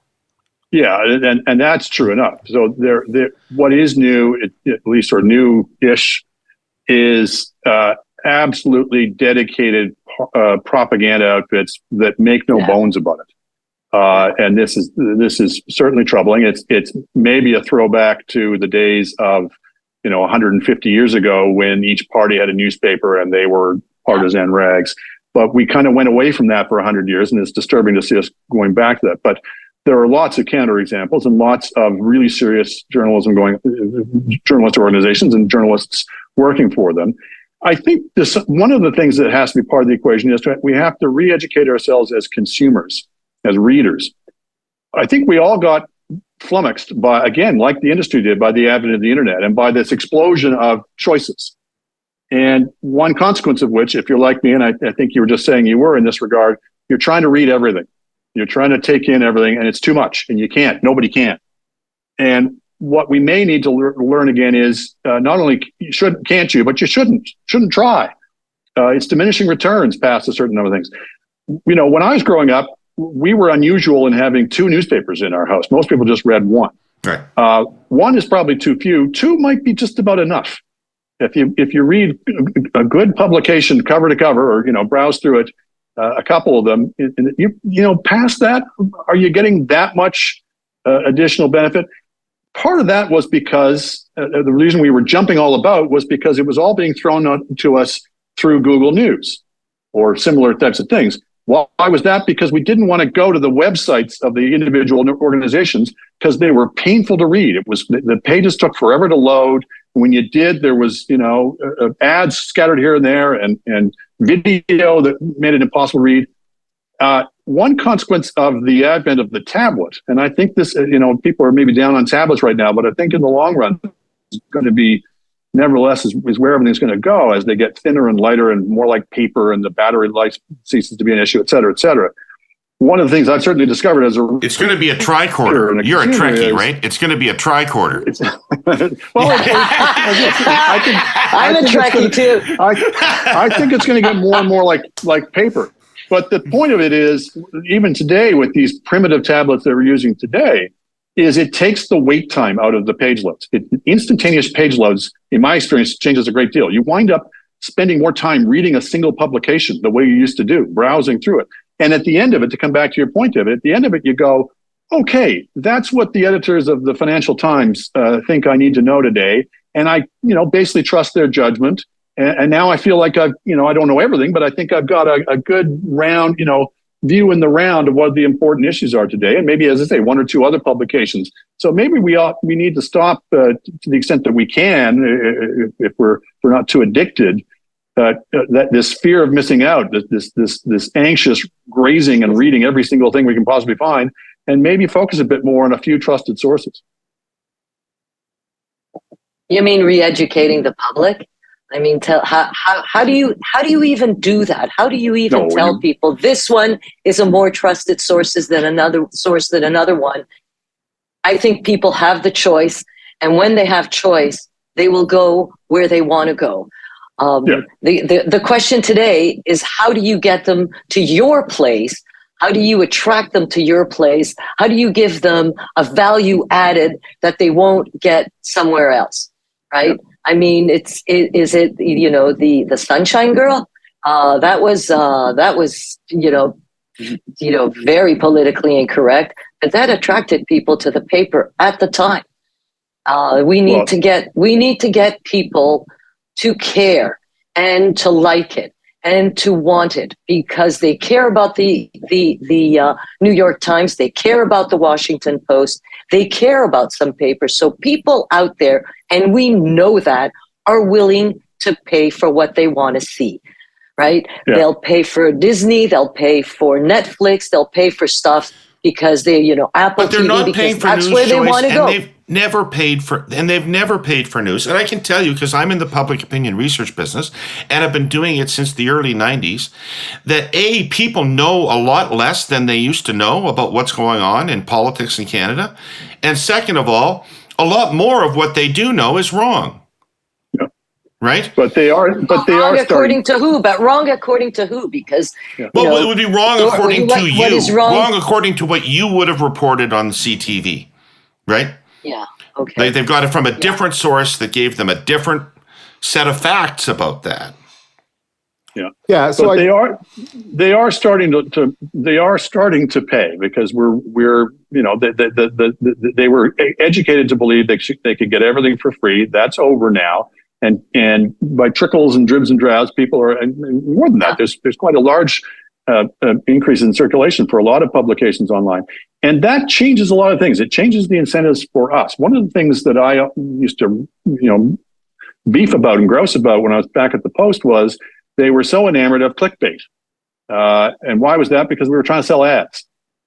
Yeah, and that's true enough. So there, what is new, at least, or new-ish, is absolutely dedicated propaganda outfits that make no bones about it. And this is certainly troubling. It's maybe a throwback to the days of 150 years ago, when each party had a newspaper and they were partisan rags. But we kind of went away from that for 100 years, and it's disturbing to see us going back to that. But there are lots of counterexamples and lots of really serious journalist organizations and journalists working for them. I think one of the things that has to be part of the equation is we have to re-educate ourselves as consumers, as readers. I think we all got flummoxed by, again, like the industry did, by the advent of the internet and by this explosion of choices. And one consequence of which, if you're like me, and I think you were just saying you were in this regard, you're trying to read everything. You're trying to take in everything, and it's too much, and you can't. Nobody can. And what we may need to learn again is not only can't you, but you shouldn't try. It's diminishing returns past a certain number of things. When I was growing up, we were unusual in having 2 newspapers in our house. Most people just read 1. Right. 1 is probably too few. 2 might be just about enough. If you read a good publication cover to cover, or browse through it, a couple of them, past that, are you getting that much additional benefit? Part of that was because the reason we were jumping all about was because it was all being thrown to us through Google News or similar types of things. Why was that? Because we didn't want to go to the websites of the individual organizations because they were painful to read. It was the pages took forever to load. When you did, there was ads scattered here and there, and video that made it impossible to read. One consequence of the advent of the tablet, and I think this, people are maybe down on tablets right now, but I think in the long run, it's going to be, nevertheless, is where everything's going to go as they get thinner and lighter and more like paper, and the battery life ceases to be an issue, et cetera, et cetera. One of the things I've certainly discovered as it's going to be a tricorder. You're a Trekkie, right? It's going to be a tricorder. I'm a Trekkie too. I think it's going to get more and more like paper. But the point of it is, even today with these primitive tablets that we're using today, is it takes the wait time out of the page loads. Instantaneous page loads, in my experience, changes a great deal. You wind up spending more time reading a single publication the way you used to do, browsing through it. And at the end of it, to come back to your point of it, at the end of it, you go, okay, that's what the editors of the Financial Times think I need to know today. And I, basically trust their judgment. And now I feel like I don't know everything, but I think I've got a good round, view in the round of what the important issues are today. And maybe, as I say, 1 or 2 other publications. So maybe we need to stop to the extent that we can, if we're not too addicted, that this fear of missing out, this anxious grazing and reading every single thing we can possibly find, and maybe focus a bit more on a few trusted sources. You mean re-educating the public? I mean, how do you even do that? How do you even tell people this one is a more trusted source than another one? I think people have the choice, and when they have choice, they will go where they want to go. The question today is, how do you get them to your place? How do you attract them to your place? How do you give them a value added that they won't get somewhere else? Right? Yep. I mean, is it the Sunshine Girl? That was very politically incorrect, but that attracted people to the paper at the time. We need to get people to care and to like it and to want it, because they care about the New York Times, they care about the Washington Post, they care about some papers. So people out there, and we know that, are willing to pay for what they want to see, right? Yeah. They'll pay for Disney, they'll pay for Netflix, they'll pay for stuff because they, Apple but they're TV, not because paying for that's news, where they want to go. They've never paid for news. And I can tell you, because I'm in the public opinion research business, and I've been doing it since the early 90s, that people know a lot less than they used to know about what's going on in politics in Canada. And second of all, a lot more of what they do know is wrong. Yeah. Right? But they are according to who? But wrong according to who? Because it would be wrong according to you. What is wrong? Wrong according to what you would have reported on CTV, right? Yeah. Okay. They've got it from a different source that gave them a different set of facts about that. Yeah. Yeah. So they are starting to pay, because they were educated to believe they could get everything for free. That's over now. And by trickles and dribs and drabs, people are, and more than that, there's quite a large increase in circulation for a lot of publications online. And that changes a lot of things. It changes the incentives for us. One of the things that I used to, beef about and grouse about when I was back at the Post was they were so enamored of clickbait. And why was that? Because we were trying to sell ads.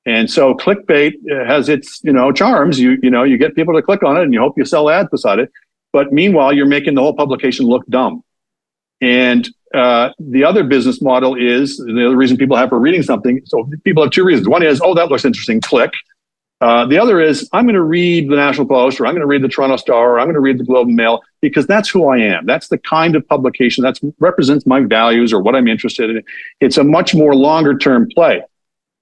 And so clickbait has its, charms. You get people to click on it and you hope you sell ads beside it. But meanwhile, you're making the whole publication look dumb. And the other business model is the other reason people have for reading something. So people have two reasons. One is, oh, that looks interesting, click. The other is, I'm going to read the National Post, or I'm going to read the Toronto Star, or I'm going to read the Globe and Mail, because that's who I am. That's the kind of publication that represents my values or what I'm interested in. It's a much more longer term play.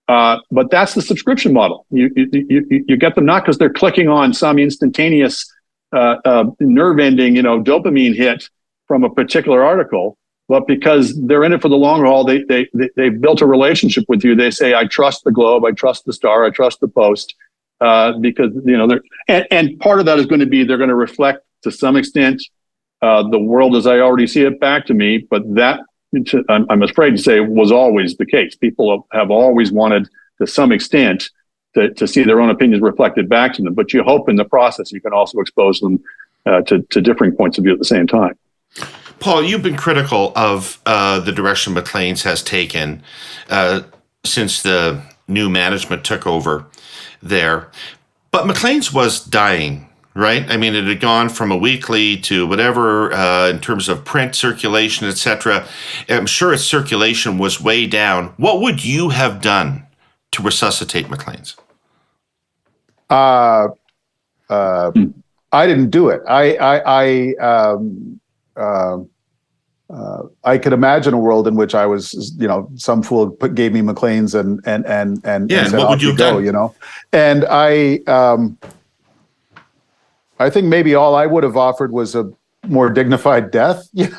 But that's the subscription model. You get them not because they're clicking on some instantaneous nerve-ending, dopamine hit from a particular article, but because they're in it for the long haul. They've built a relationship with you. They say, I trust the Globe, I trust the Star, I trust the Post, because and part of that is going to be they're going to reflect to some extent the world as I already see it back to me, but that. I'm afraid to say was always the case. People have always wanted, to some extent, to see their own opinions reflected back to them. But you hope in the process you can also expose them to differing points of view at the same time. Paul, you've been critical of the direction Maclean's has taken since the new management took over there. But Maclean's was dying. Right? I mean, it had gone from a weekly to whatever in terms of print circulation, etc. I'm sure its circulation was way down. What would you have done to resuscitate Maclean's? I didn't do it. I could imagine a world in which I was, some fool gave me Maclean's and said, what would you have done? And I think maybe all I would have offered was a more dignified death. Like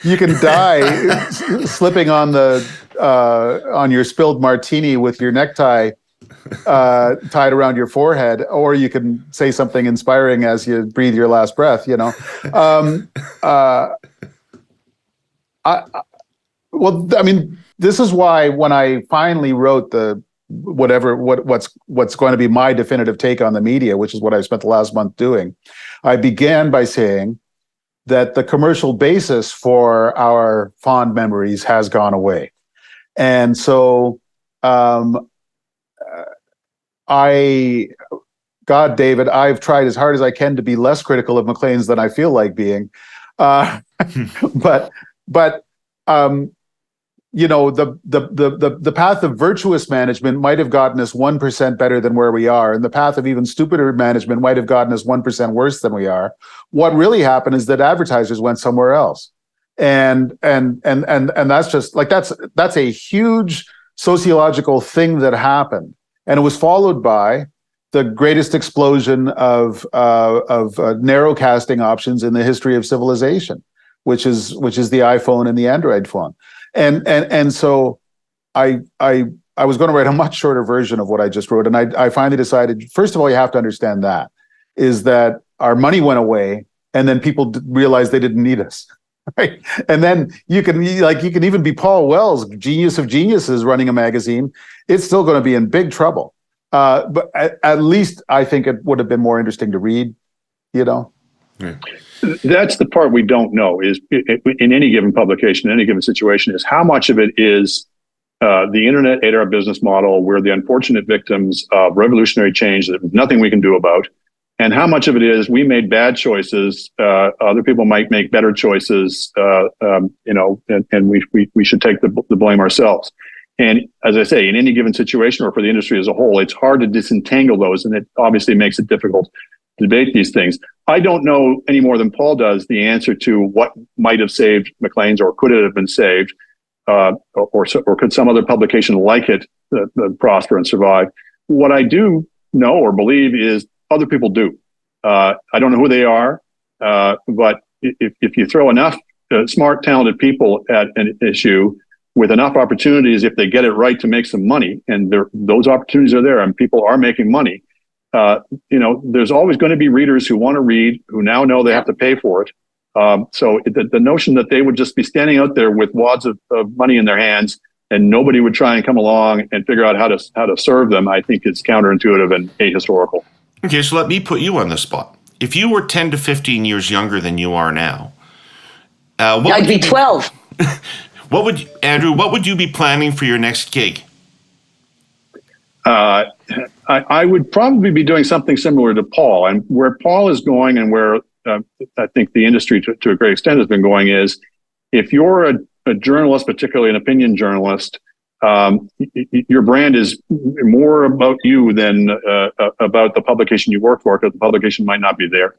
you can die slipping on on your spilled martini with your necktie tied around your forehead, or you can say something inspiring as you breathe your last breath. This is why when I finally wrote what's going to be my definitive take on the media, which is what I spent the last month doing, I began by saying that the commercial basis for our fond memories has gone away. And so David, I've tried as hard as I can to be less critical of Maclean's than I feel like being. The path of virtuous management might have gotten us 1% better than where we are, and the path of even stupider management might have gotten us 1% worse than we are. What really happened is that advertisers went somewhere else, and that's just like that's a huge sociological thing that happened, and it was followed by the greatest explosion of narrow casting options in the history of civilization, which is the iPhone and the Android phone. And so I was going to write a much shorter version of what I just wrote. And I finally decided, first of all, you have to understand that our money went away and then people realized they didn't need us. Right. And then you can even be Paul Wells, genius of geniuses, running a magazine. It's still going to be in big trouble. But at least I think it would have been more interesting to read, Yeah. That's the part we don't know is in any given publication, in any given situation, is how much of it is the internet ate our business model. We're the unfortunate victims of revolutionary change that there's nothing we can do about. And how much of it is we made bad choices. Other people might make better choices, and we should take the blame ourselves. And as I say, in any given situation or for the industry as a whole, it's hard to disentangle those. And it obviously makes it difficult to debate these things. I don't know any more than Paul does the answer to what might have saved Maclean's, or could it have been saved, or could some other publication like it prosper and survive. What I do know or believe is other people do. I don't know who they are, but if you throw enough smart, talented people at an issue with enough opportunities, if they get it right, to make some money, and those opportunities are there and people are making money, there's always going to be readers who want to read, who now know they have to pay for it. So the notion that they would just be standing out there with wads of money in their hands and nobody would try and come along and figure out how to serve them, I think is counterintuitive and ahistorical. Okay, so let me put you on the spot. If you were 10 to 15 years younger than you are now, I'd be 12. Andrew, what would you be planning for your next gig? I would probably be doing something similar to Paul, and where Paul is going, and where I think the industry to a great extent has been going, is if you're a journalist, particularly an opinion journalist, your brand is more about you than about the publication you work for, because the publication might not be there.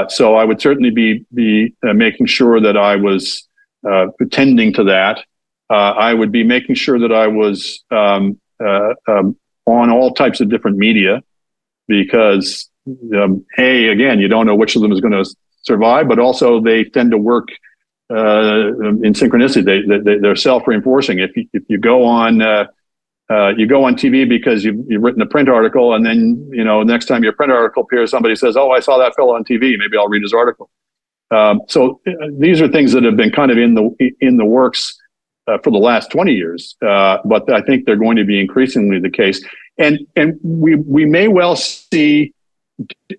So I would certainly be making sure that I was attending to that. I would be making sure that I was on all types of different media, because again, you don't know which of them is going to survive, but also they tend to work in synchronicity. They're self-reinforcing. If you go on TV because you've written a print article, and then next time your print article appears, somebody says, "Oh, I saw that fellow on TV. Maybe I'll read his article." So these are things that have been kind of in the works for the last 20 years, but I think they're going to be increasingly the case. And we may well see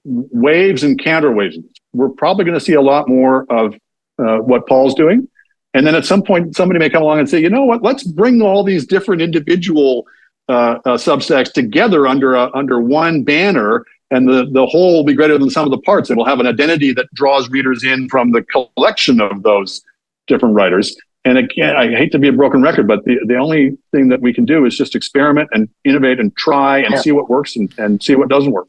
waves and counterwaves. We're probably going to see a lot more of what Paul's doing. And then at some point, somebody may come along and say, you know what, let's bring all these different individual Substacks together under one banner, and the whole will be greater than the sum of the parts. It will have an identity that draws readers in from the collection of those different writers. And again, I hate to be a broken record, but the only thing that we can do is just experiment and innovate and try and see what works and see what doesn't work.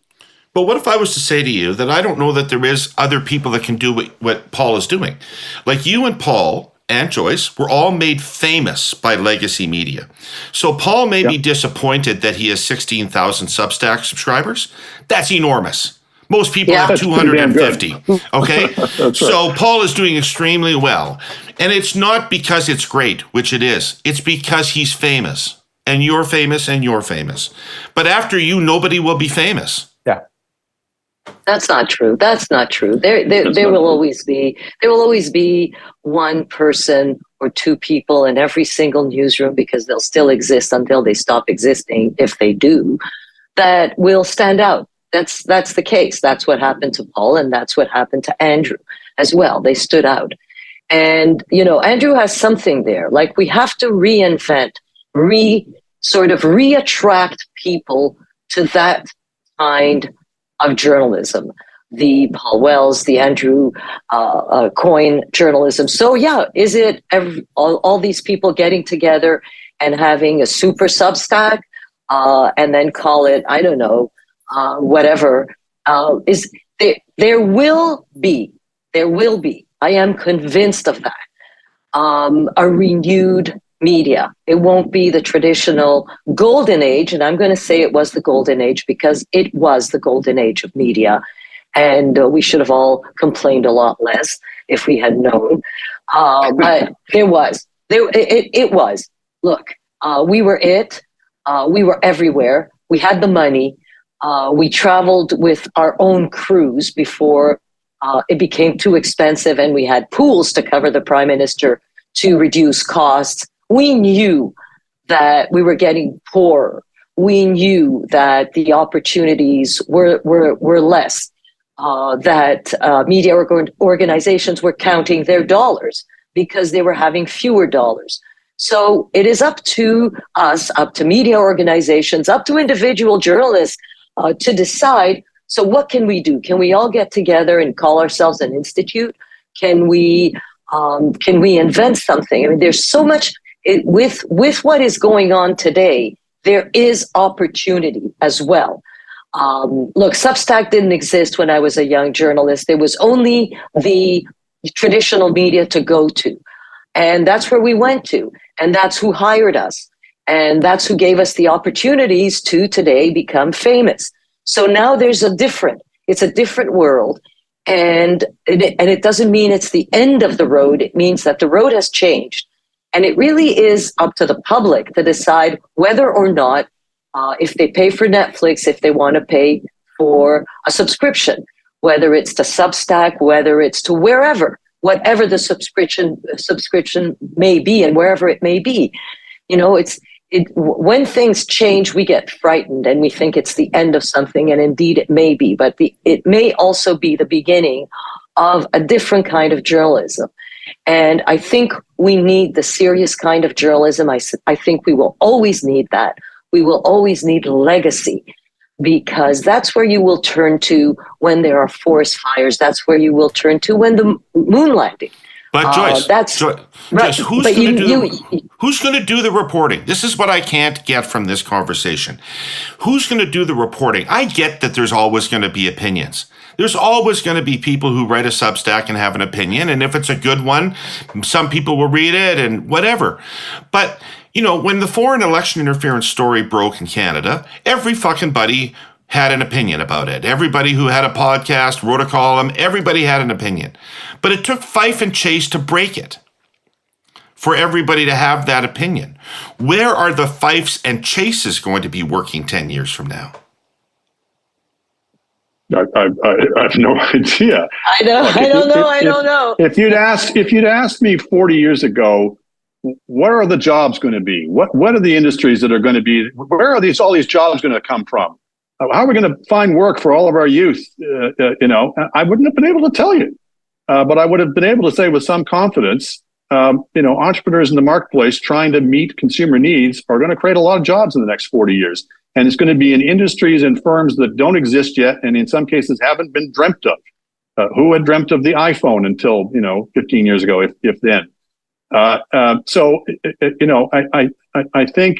But what if I was to say to you that I don't know that there is other people that can do what Paul is doing? Like you and Paul and Joyce were all made famous by legacy media. So Paul may be disappointed that he has 16,000 Substack subscribers. That's enormous. Most people have 250. Okay? So Paul is doing extremely well. And it's not because it's great, which it is. It's because he's famous. And you're famous and you're famous. But after you, nobody will be famous. Yeah. That's not true. That's not true. There will always be one person or two people in every single newsroom, because they'll still exist until they stop existing, if they do, that will stand out. That's the case. That's what happened to Paul, and that's what happened to Andrew as well. They stood out. And, Andrew has something there. Like, we have to reattract people to that kind of journalism. The Paul Wells, the Andrew Coyne journalism. So is it all these people getting together and having a super Substack and then call it, I don't know, whatever, there will be, I am convinced of that, a renewed media. It won't be the traditional golden age, and I'm going to say it was the golden age because it was the golden age of media, and we should have all complained a lot less if we had known. But it was. Look, we were it. We were everywhere. We had the money. We traveled with our own crews before it became too expensive, and we had pools to cover the prime minister to reduce costs. We knew that we were getting poorer. We knew that the opportunities were less, that media organizations were counting their dollars because they were having fewer dollars. So it is up to us, up to media organizations, up to individual journalists to decide, so what can we do? Can we all get together and call ourselves an institute? Can we invent something? I mean, there's so much with what is going on today. There is opportunity as well. Look, Substack didn't exist when I was a young journalist. There was only the traditional media to go to. And that's where we went to. And that's who hired us. And that's who gave us the opportunities to today become famous. So now it's a different world. And it doesn't mean it's the end of the road. It means that the road has changed. And it really is up to the public to decide whether or not, if they pay for Netflix, if they want to pay for a subscription, whether it's to Substack, whether it's to whatever the subscription may be and wherever it may be. When things change, we get frightened and we think it's the end of something, and indeed it may be, but it may also be the beginning of a different kind of journalism. And I think we need the serious kind of journalism. I think we will always need that. We will always need legacy, because that's where you will turn to when there are forest fires. That's where you will turn to when the moon landing. But Joyce, right. who's going to do the reporting? This is what I can't get from this conversation. Who's going to do the reporting? I get that there's always going to be opinions. There's always going to be people who write a Substack and have an opinion, and if it's a good one, some people will read it and whatever. But, you know, when the foreign election interference story broke in Canada, every fucking buddy had an opinion about it. Everybody who had a podcast, wrote a column, everybody had an opinion. But it took Fife and Chase to break it, for everybody to have that opinion. Where are the Fifes and Chases going to be working 10 years from now? I have no idea. I don't know. If you'd asked me 40 years ago, where are the jobs going to be? What are the industries that are going to be? Where are all these jobs going to come from? How are we going to find work for all of our youth? I wouldn't have been able to tell you, but I would have been able to say with some confidence, entrepreneurs in the marketplace trying to meet consumer needs are going to create a lot of jobs in the next 40 years. And it's going to be in industries and firms that don't exist yet, and in some cases haven't been dreamt of. Who had dreamt of the iPhone until 15 years ago, if then? I think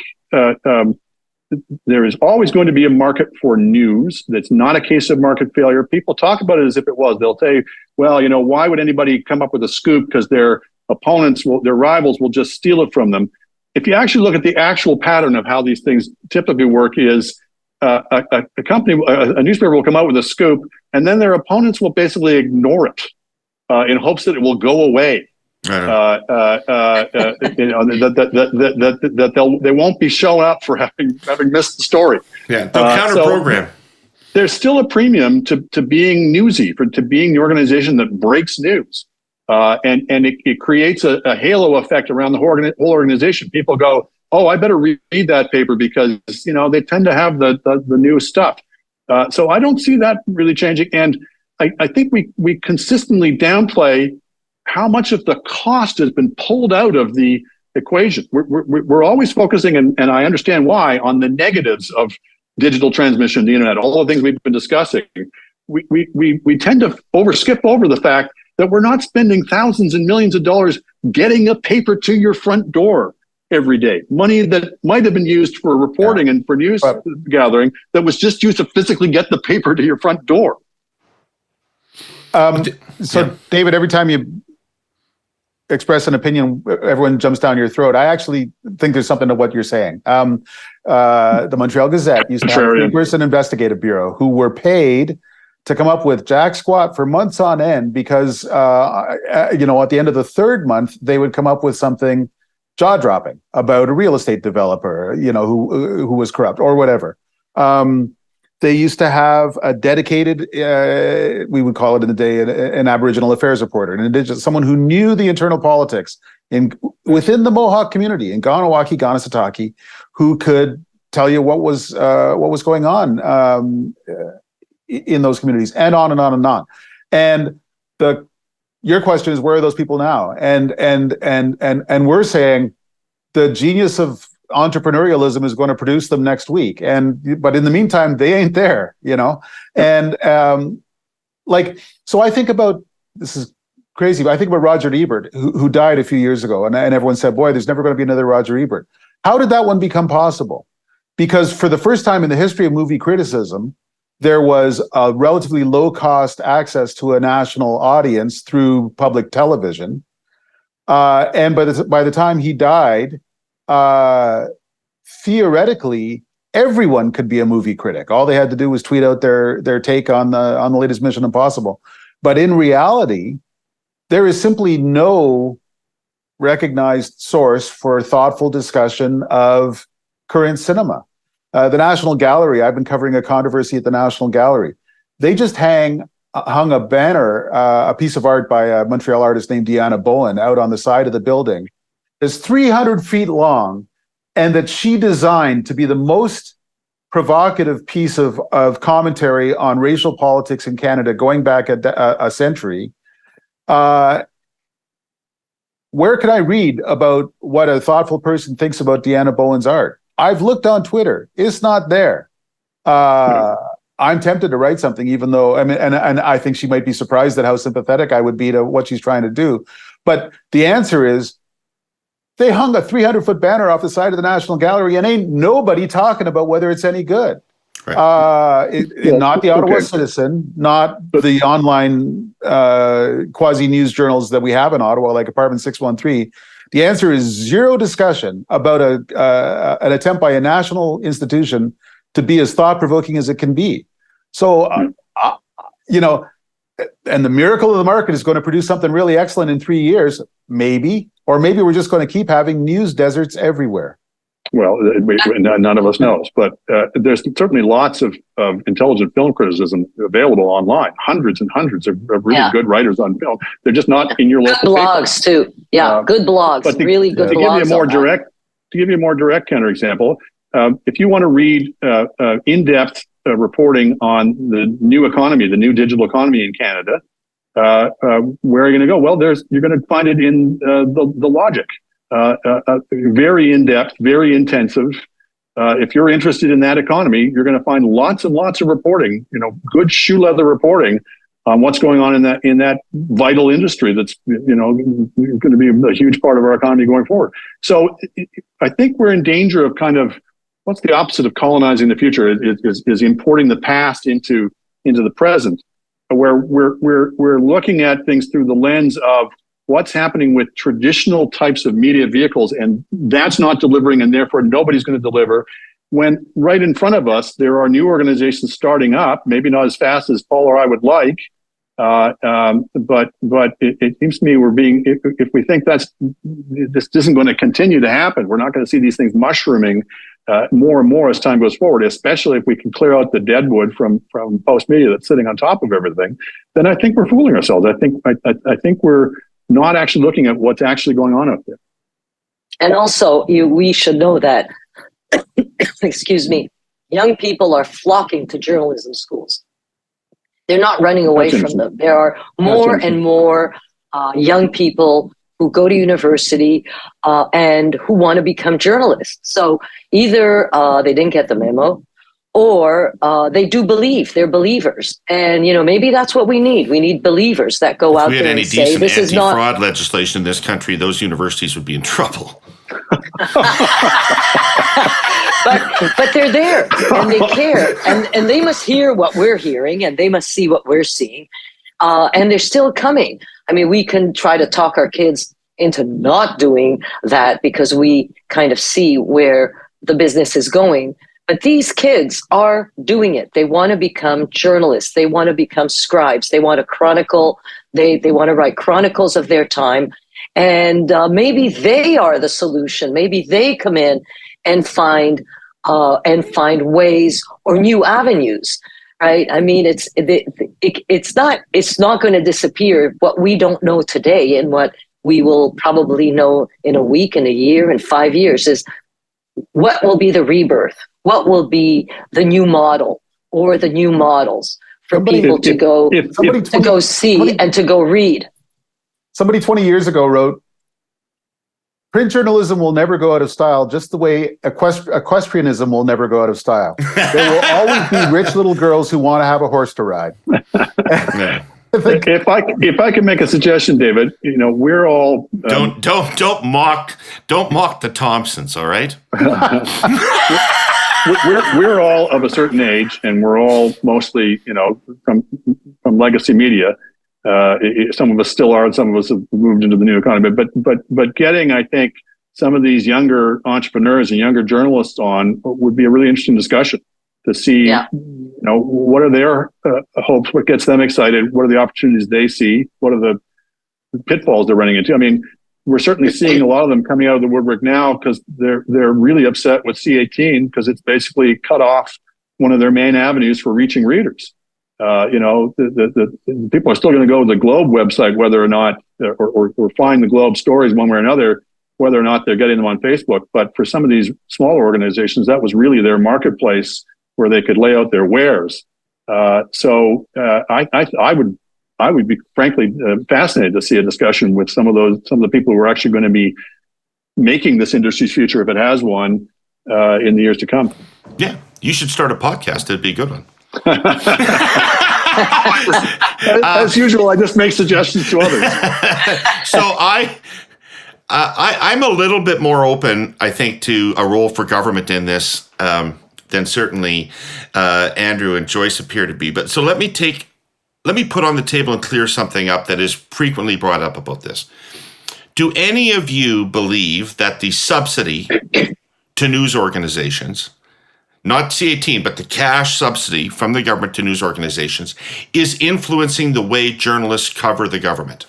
there is always going to be a market for news. That's not a case of market failure. People talk about it as if it was. They'll say, well, why would anybody come up with a scoop? Because their rivals will just steal it from them. If you actually look at the actual pattern of how these things typically work, is a newspaper will come out with a scoop, and then their opponents will basically ignore it in hopes that it will go away. They won't be shown up for having missed the story. Yeah, they'll counter-program. So there's still a premium to being newsy, to being the organization that breaks news. And it creates a halo effect around the whole organization. People go, oh, I better read that paper because, they tend to have the new stuff. So I don't see that really changing. And I think we consistently downplay how much of the cost has been pulled out of the equation. We're always focusing, and I understand why, on the negatives of digital transmission, the internet, all the things we've been discussing. We tend to skip over the fact that we're not spending thousands and millions of dollars getting a paper to your front door every day. Money that might have been used for reporting and for news gathering that was just used to physically get the paper to your front door. David, every time you express an opinion, everyone jumps down your throat. I actually think there's something to what you're saying. The Montreal Gazette used to have a 3-person investigative bureau who were paid to come up with jack squat for months on end because, at the end of the third month, they would come up with something jaw-dropping about a real estate developer, who was corrupt or whatever. They used to have a dedicated, we would call it in the day, an Aboriginal affairs reporter, an indigenous, someone who knew the internal politics within the Mohawk community in Ganawaki, Ganasataki, who could tell you what was going on in those communities, and on and on and on. And your question is, where are those people now? And we're saying the genius of entrepreneurialism is going to produce them next week. But in the meantime, they ain't there, And so I think about, this is crazy, but I think about Roger Ebert, who died a few years ago, and everyone said, boy, there's never going to be another Roger Ebert. How did that one become possible? Because for the first time in the history of movie criticism, there was a relatively low-cost access to a national audience through public television. And by the time he died, theoretically, everyone could be a movie critic. All they had to do was tweet out their take on the latest Mission Impossible. But in reality, there is simply no recognized source for thoughtful discussion of current cinema. The National Gallery, I've been covering a controversy at the National Gallery. They just hung a banner, a piece of art by a Montreal artist named Deanna Bowen out on the side of the building. It's 300 feet long, and that she designed to be the most provocative piece of commentary on racial politics in Canada going back a century. where can I read about what a thoughtful person thinks about Deanna Bowen's art? I've looked on Twitter. It's not there. I'm tempted to write something, even though, I mean, and I think she might be surprised at how sympathetic I would be to what she's trying to do. But the answer is, they hung a 300-foot banner off the side of the National Gallery, and ain't nobody talking about whether it's any good. Right. Not the Ottawa Citizen, not the online quasi-news journals that we have in Ottawa, like Apartment 613. The answer is zero discussion about an attempt by a national institution to be as thought-provoking as it can be. So, and the miracle of the market is going to produce something really excellent in 3 years, maybe. Or maybe we're just going to keep having news deserts everywhere. Well, none of us knows, but there's certainly lots of intelligent film criticism available online. Hundreds and hundreds of really good writers on film. They're just not in your local blogs paper. Too. Yeah, good blogs. But really good blogs. To give you a more direct counterexample, if you want to read in-depth reporting on the new economy, the new digital economy in Canada, where are you going to go? Well, you're going to find it in the Logic. Very in-depth, very intensive. If you're interested in that economy, you're going to find lots and lots of reporting, good shoe leather reporting on what's going on in that vital industry that's, going to be a huge part of our economy going forward. So I think we're in danger of kind of, what's the opposite of colonizing the future? Is importing the past into the present, where we're looking at things through the lens of what's happening with traditional types of media vehicles, and that's not delivering, and therefore nobody's going to deliver. When right in front of us, there are new organizations starting up, maybe not as fast as Paul or I would like, but it seems to me if we think this isn't going to continue to happen, we're not going to see these things mushrooming more and more as time goes forward, especially if we can clear out the deadwood from post media that's sitting on top of everything. Then I think we're fooling ourselves. I think we're not actually looking at what's actually going on out there. And also, we should know that, excuse me, young people are flocking to journalism schools. They're not running away from them. There are more and more young people who go to university and who want to become journalists. So either they didn't get the memo, or they do believe, they're believers. And, maybe that's what we need. We need believers that go out there and say, this is not... If we had any decent anti-fraud legislation in this country, those universities would be in trouble. But they're there, and they care. And they must hear what we're hearing, and they must see what we're seeing. And they're still coming. I mean, we can try to talk our kids into not doing that because we kind of see where the business is going. But these kids are doing it. They want to become journalists. They want to become scribes. They want to chronicle. They want to write chronicles of their time. And maybe they are the solution. Maybe they come in and find ways or new avenues. Right? I mean, it's not going to disappear. What we don't know today and what we will probably know in a week, in a year, in 5 years is what will be the rebirth. What will be the new model or the new models for people to go see and to go read? Somebody 20 years ago wrote, print journalism will never go out of style, just the way equestrianism will never go out of style. There will always be rich little girls who want to have a horse to ride. Yeah. If I can make a suggestion, David, we're all don't mock the Thompsons, all right? we're all of a certain age, and we're all mostly, from legacy media. Some of us still are, and some of us have moved into the new economy. But getting, I think, some of these younger entrepreneurs and younger journalists on would be a really interesting discussion to see, what are their hopes, what gets them excited, what are the opportunities they see, what are the pitfalls they're running into. I mean, we're certainly seeing a lot of them coming out of the woodwork now because they're really upset with C18 because it's basically cut off one of their main avenues for reaching readers. The people are still going to go to the Globe website, whether or not, or find the Globe stories one way or another, whether or not they're getting them on Facebook. But for some of these smaller organizations, that was really their marketplace where they could lay out their wares. So I I would be frankly fascinated to see a discussion with some of the people who are actually going to be making this industry's future, if it has one, in the years to come. Yeah, you should start a podcast. It'd be a good one. As usual, I just make suggestions to others. So I'm a little bit more open, I think, to a role for government in this than certainly Andrew and Joyce appear to be. But so let me put on the table and clear something up that is frequently brought up about this. Do any of you believe that the subsidy to news organizations, not C-18, but the cash subsidy from the government to news organizations, is influencing the way journalists cover the government?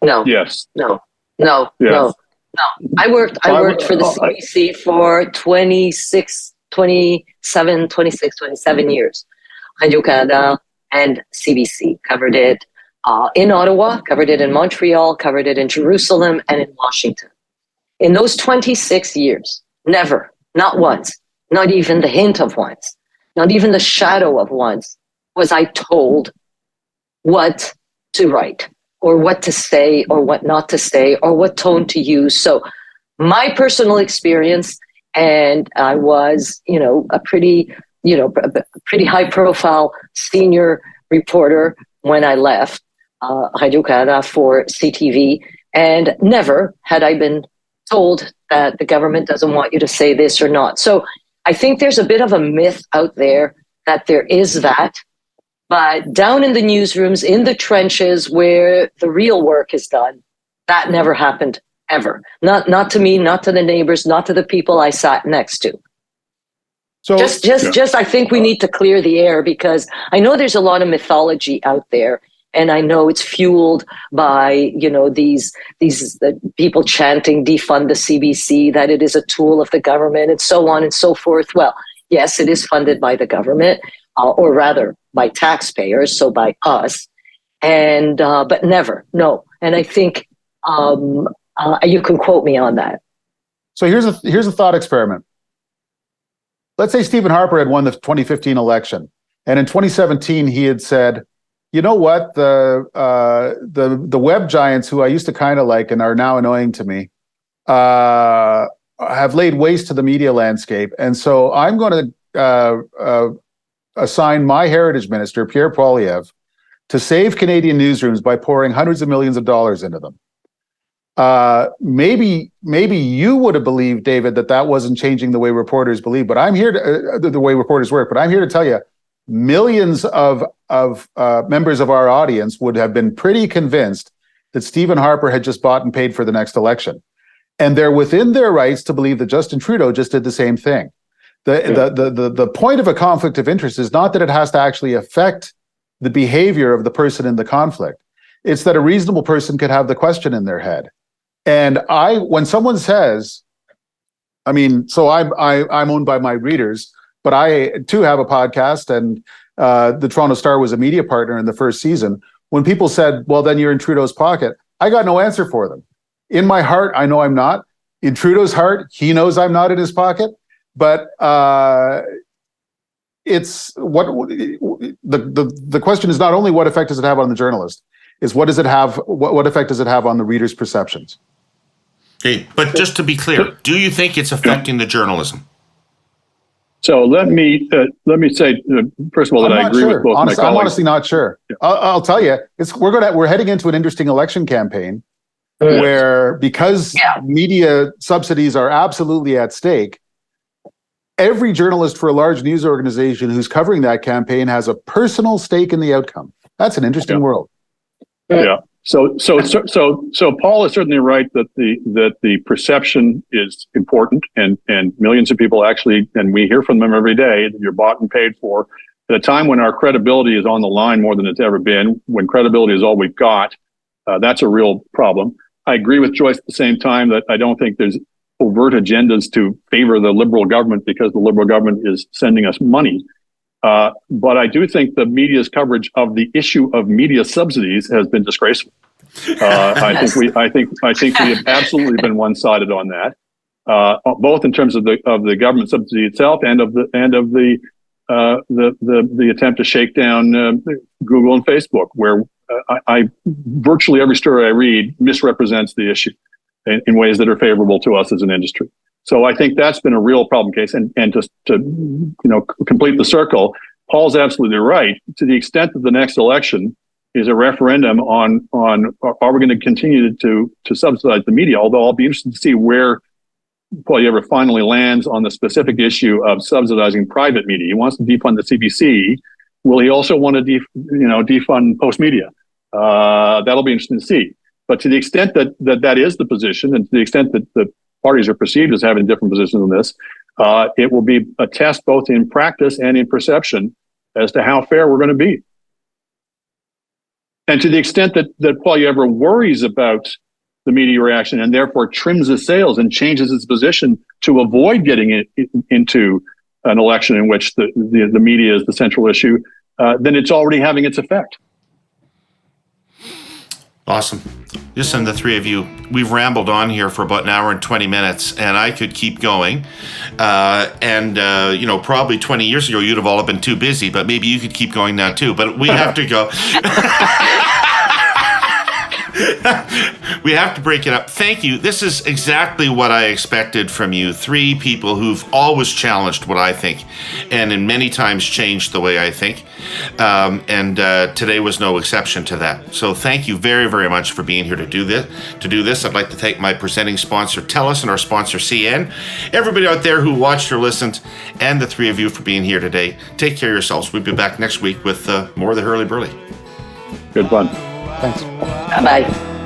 No. Yes. No. Yes. No. I worked for the CBC for 27 years. Radio-Canada and CBC covered it in Ottawa, covered it in Montreal, covered it in Jerusalem, and in Washington. In those 26 years, never, not once, not even the hint of once, not even the shadow of once, was I told what to write or what to say or what not to say or what tone to use. So my personal experience, and I was, a pretty high profile senior reporter when I left Radio-Canada for CTV, and never had I been told that the government doesn't want you to say this or not. So I think there's a bit of a myth out there that there is that, but down in the newsrooms, in the trenches where the real work is done, that never happened ever. Not to me, not to the neighbors, not to the people I sat next to. So just I think we need to clear the air, because I know there's a lot of mythology out there. And I know it's fueled by, these people chanting, defund the CBC, that it is a tool of the government, and so on and so forth. Well, yes, it is funded by the government, or rather by taxpayers, so by us. And but never, no. And I think you can quote me on that. So here's a thought experiment. Let's say Stephen Harper had won the 2015 election, and in 2017 he had said, you know what, the web giants who I used to kind of like and are now annoying to me have laid waste to the media landscape, and so I'm going to assign my heritage minister, Pierre Poilievre, to save Canadian newsrooms by pouring hundreds of millions of dollars into them. Maybe you would have believed, David, that wasn't changing the way reporters believe, but I'm here to the way reporters work. But I'm here to tell you, millions of members of our audience would have been pretty convinced that Stephen Harper had just bought and paid for the next election, and they're within their rights to believe that Justin Trudeau just did the same thing. The point of a conflict of interest is not that it has to actually affect the behavior of the person in the conflict. It's that a reasonable person could have the question in their head. And when someone says, so I'm owned by my readers, but I too have a podcast, and the Toronto Star was a media partner in the first season. When people said, well, then you're in Trudeau's pocket, I got no answer for them. In my heart, I know I'm not. In Trudeau's heart, he knows I'm not in his pocket. But it's what the question is not only what effect does it have on the journalist, is what does it have? What effect does it have on the reader's perceptions? Okay, but just to be clear, do you think it's affecting the journalism? So let me say first of all that I agree with both my colleagues. I'm honestly not sure. Yeah. I'll tell you, we're heading into an interesting election campaign where, because media subsidies are absolutely at stake, every journalist for a large news organization who's covering that campaign has a personal stake in the outcome. That's an interesting world. Yeah. So Paul is certainly right that the perception is important, and millions of people actually, and we hear from them every day, that you're bought and paid for. At a time when our credibility is on the line more than it's ever been, when credibility is all we've got, that's a real problem. I agree with Joyce at the same time that I don't think there's overt agendas to favor the Liberal government because the Liberal government is sending us money. But I do think the media's coverage of the issue of media subsidies has been disgraceful. I think we have absolutely been one-sided on that, both in terms of the government subsidy itself and of the attempt to shake down Google and Facebook, where I virtually every story I read misrepresents the issue in ways that are favorable to us as an industry. So I think that's been a real problem case. And just to complete the circle, Paul's absolutely right. To the extent that the next election is a referendum on are we going to continue to subsidize the media? Although I'll be interested to see where Paul ever finally lands on the specific issue of subsidizing private media. He wants to defund the CBC. Will he also want to defund Post Media? That'll be interesting to see. But to the extent that is the position, and to the extent that the parties are perceived as having different positions on this, it will be a test both in practice and in perception as to how fair we're going to be. And to the extent that Paul ever worries about the media reaction and therefore trims the sails and changes its position to avoid getting it into an election in which the media is the central issue, then it's already having its effect. Awesome. Listen, the three of you, we've rambled on here for about an hour and 20 minutes, and I could keep going. Probably 20 years ago, you'd have all been too busy, but maybe you could keep going now too. But we have to go. We have to break it up. Thank you. This is exactly what I expected from you. Three people who've always challenged what I think, and in many times changed the way I think. Today was no exception to that. So thank you very, very much for being here to do this. I'd like to thank my presenting sponsor, TELUS, and our sponsor, CN. Everybody out there who watched or listened, and the three of you for being here today. Take care of yourselves. We'll be back next week with more of the Herle Burly. Good fun. Thanks. Bye-bye.